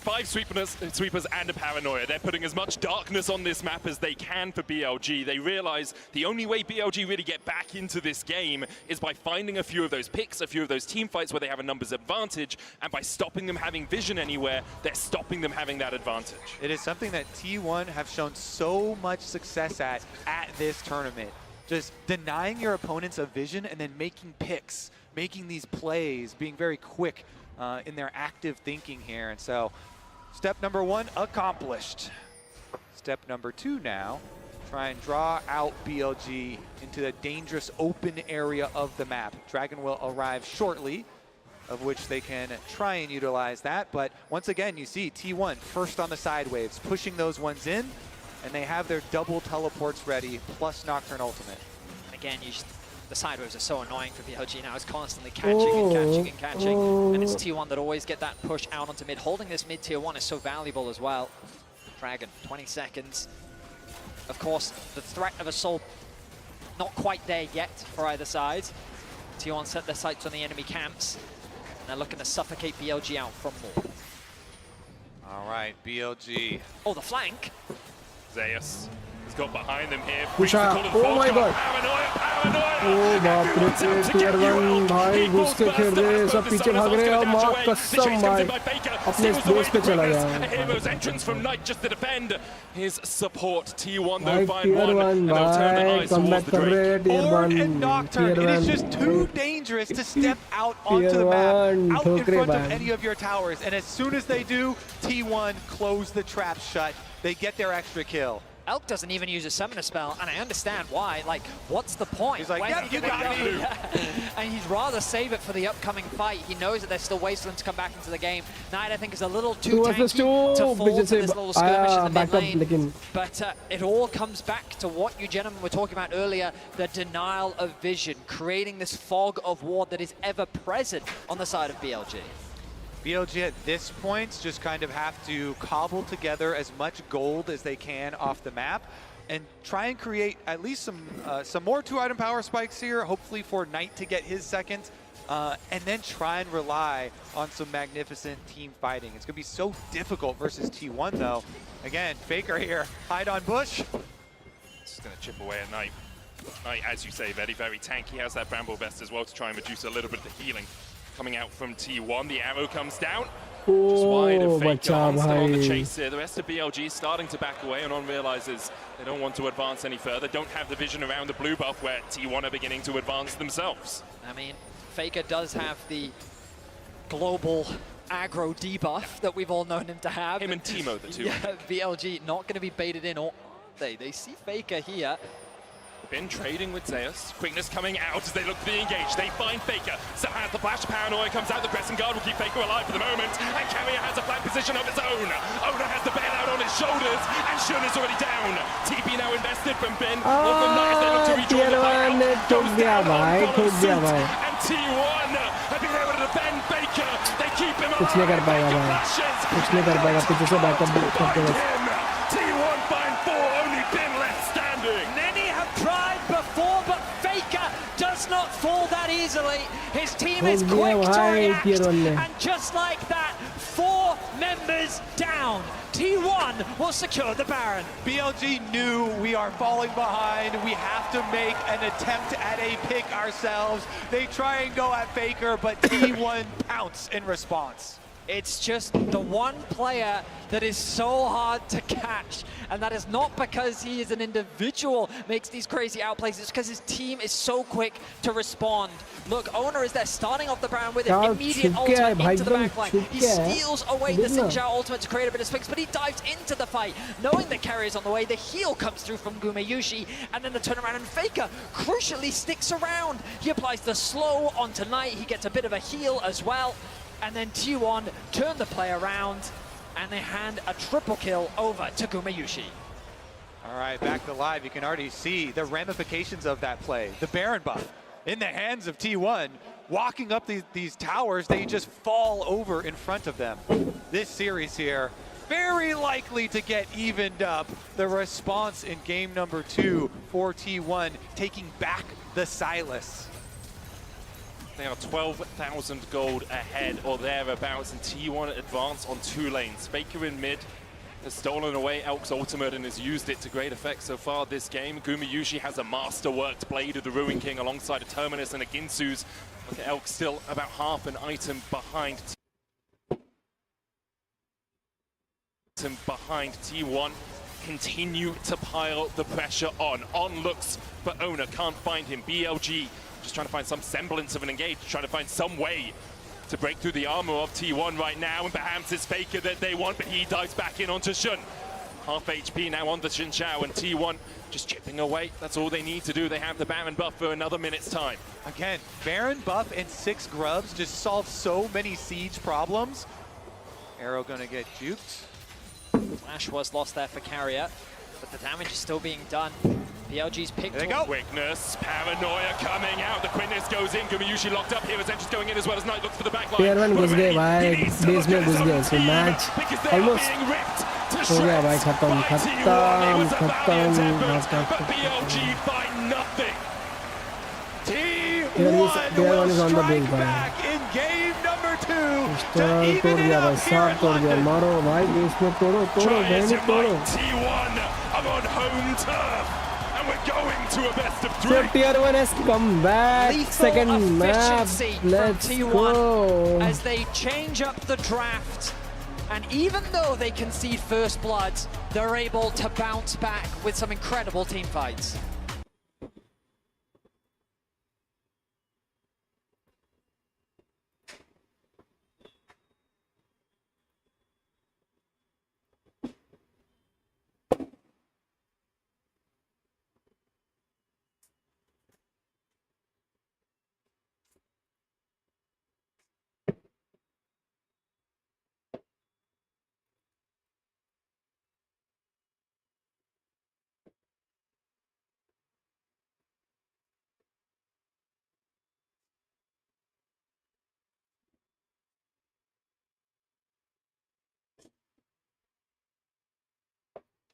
5 sweepers and a paranoia. They're putting as much darkness on this map as they can for BLG. They realize the only way BLG really get back into this game is by finding a few of those picks, a few of those team fights where they have a numbers advantage, and by stopping them having vision anywhere, they're stopping them having that advantage. It is something that T1 have shown so much success at this tournament. Just denying your opponents a vision and then making picks, making these plays, being very quick in their active thinking here. And so step number 1 accomplished. Step number 2 now, try and draw out BLG into the dangerous open area of the map. Dragon will arrive shortly, of which they can try and utilize that. But once again, you see T1 first on the side waves, pushing those ones in, and they have their double teleports ready, plus Nocturne ultimate. Again, the side waves are so annoying for BLG now. It's constantly catching and catching and catching. And it's T1 that always get that push out onto mid. Holding this mid tier 1 is so valuable as well. Dragon, 20 seconds. Of course, the threat of a soul not quite there yet for either side. T1 set their sights on the enemy camps. And they're looking to suffocate BLG out from more. All right, BLG. Oh, the flank. Zeus has got behind them here. Oh my god. Oh बाप रे, tier 1 भाई घुस के खेल रहे, सब पीछे भाग रहे हैं और माँ कसम भाई अपने बेस पे चला गया. Hero's entrance from Knight just to defend his support. T1 भाई though find tier 1 and they'll turn their भाई eyes comeback towards the कर रहे हैं Drake. tier 1. And Nocturne, it is just too dangerous to step out onto the map, out in front of any of your towers. And as soon as they do, T1 close the trap shut. They get their extra kill. Elk doesn't even use a summoner spell, and I understand why. Like, what's the point? He's like, When's yep, he you gonna got go? me. And he'd rather save it for the upcoming fight. He knows that there's still ways for them to come back into the game. Knight, I think, is a little too tanky to fall for this little skirmish in the mid lane. But it all comes back to what you gentlemen were talking about earlier, the denial of vision, creating this fog of war that is ever present on the side of BLG. BLG at this point just kind of have to cobble together as much gold as they can off the map and try and create at least some more 2-item power spikes here, hopefully for Knight to get his second, and then try and rely on some magnificent team fighting. It's going to be so difficult versus T1 though. Again, Faker here, hide on bush. It's going to chip away at Knight. Knight, as you say, very, very tanky. Has that Bramble Vest as well to try and reduce a little bit of the healing. Coming out from T1, the arrow comes down. Just wide of Faker, still on the chase here. The rest of BLG starting to back away, and On realizes they don't want to advance any further. Don't have the vision around the blue buff where T1 are beginning to advance themselves. I mean, Faker does have the global aggro debuff that we've all known him to have. Him and Teemo, the two. Yeah, BLG not going to be baited in, or are they? They see Faker here. Been trading with Zeus. Quickness coming out as they look to be engaged. They find Faker. Still has the flash. Paranoia comes out. The Crescent Guard will keep Faker alive for the moment. And Carrier has a flank position of his own. Owner has the bailout on his shoulders. And Shun is already down. TP now invested from Ben. Or from Knight as they look to rejoin the fight. Goes down on follow suit. And T1 have been able to defend Faker. They keep him alive. Faker flashes. T1 find 4. Only Ben left standing. Many have tried before, but Faker does not fall that easily. His team is quick to react, and just like that, 4 members down. T1 will secure the Baron. BLG knew we are falling behind. We have to make an attempt at a pick ourselves. They try and go at Faker, but T1 pounce in response. It's just the one player that is so hard to catch, and that is not because he is an individual makes these crazy outplays, it's because his team is so quick to respond. Look, Owner is there starting off the Baron with an immediate ultimate into the backline. He steals away the Xin Zhao ultimate to create a bit of space, but he dives into the fight, knowing the carry is on the way. The heal comes through from Gumeyushi, and then the turnaround, and Faker crucially sticks around. He applies the slow onto Knight, he gets a bit of a heal as well. And then T1 turn the play around, and they hand a triple kill over to Gumeyushi. All right, back to live. You can already see the ramifications of that play. The Baron buff in the hands of T1, walking up these towers, they just fall over in front of them. This series here, very likely to get evened up. The response in game number 2 for T1, taking back the Silas. They are 12,000 gold ahead or thereabouts, and T1 advance on 2 lanes. Faker in mid has stolen away Elk's ultimate and has used it to great effect so far this game. Gumeyushi has a masterworked Blade of the Ruin King alongside a Terminus and a Ginsu's. Look at Elk still about half an item behind T1. Continue to pile the pressure on. On looks for Owner, can't find him. BLG just trying to find some semblance of an engage, trying to find some way to break through the armor of T1 right now, and perhaps it's Faker that they want, but he dives back in onto Shun. Half HP now on the Xin Zhao, and T1 just chipping away. That's all they need to do. They have the Baron buff for another minute's time. Again, Baron buff and 6 grubs just solve so many siege problems. Arrow gonna get juked. Flash was lost there for Carrier, but the damage is still being done. BLG's picked. There they go. Quickness, Paranoia coming out. The Quickness goes in. Gumeyushi locked up here as Entrance going in as well as Knight looks for the back line. Player 1 घुस गए भाई, base में घुस गए, so match almost हो गया भाई, खत्म. But BLG find nothing. Player 1 is on the base भाई. In game number 2. तोड़ दिया भाई, सब तोड़ दिया. मारो भाई, बेस में तोड़ो, तोड़ो. T1 are on home turf. We're going to a best of 3. So Tier 1 has come back. Lethal Second map. Let's T1 go. As they change up the draft. And even though they concede first blood, they're able to bounce back with some incredible team fights.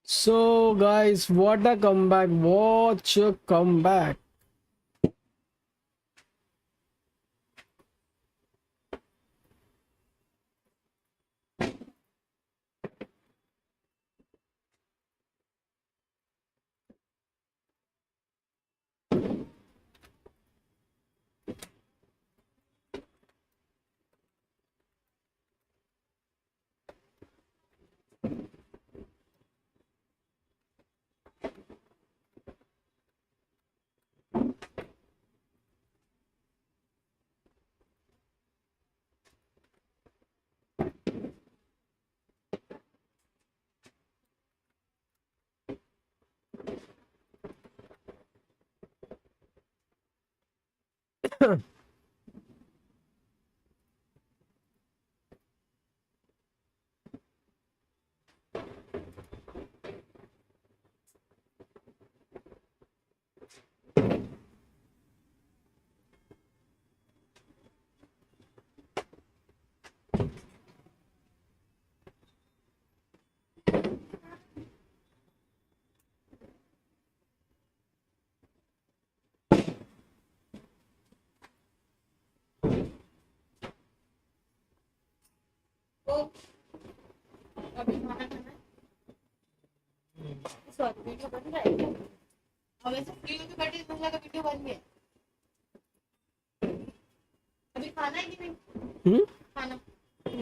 So guys, what a comeback, what a comeback.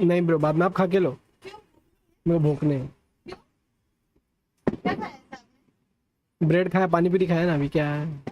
नहीं bro, बाद में आप खा के लो, मेरे को भूख नहीं। ब्रेड खाया, पानी पूरी खाया ना, अभी क्या है।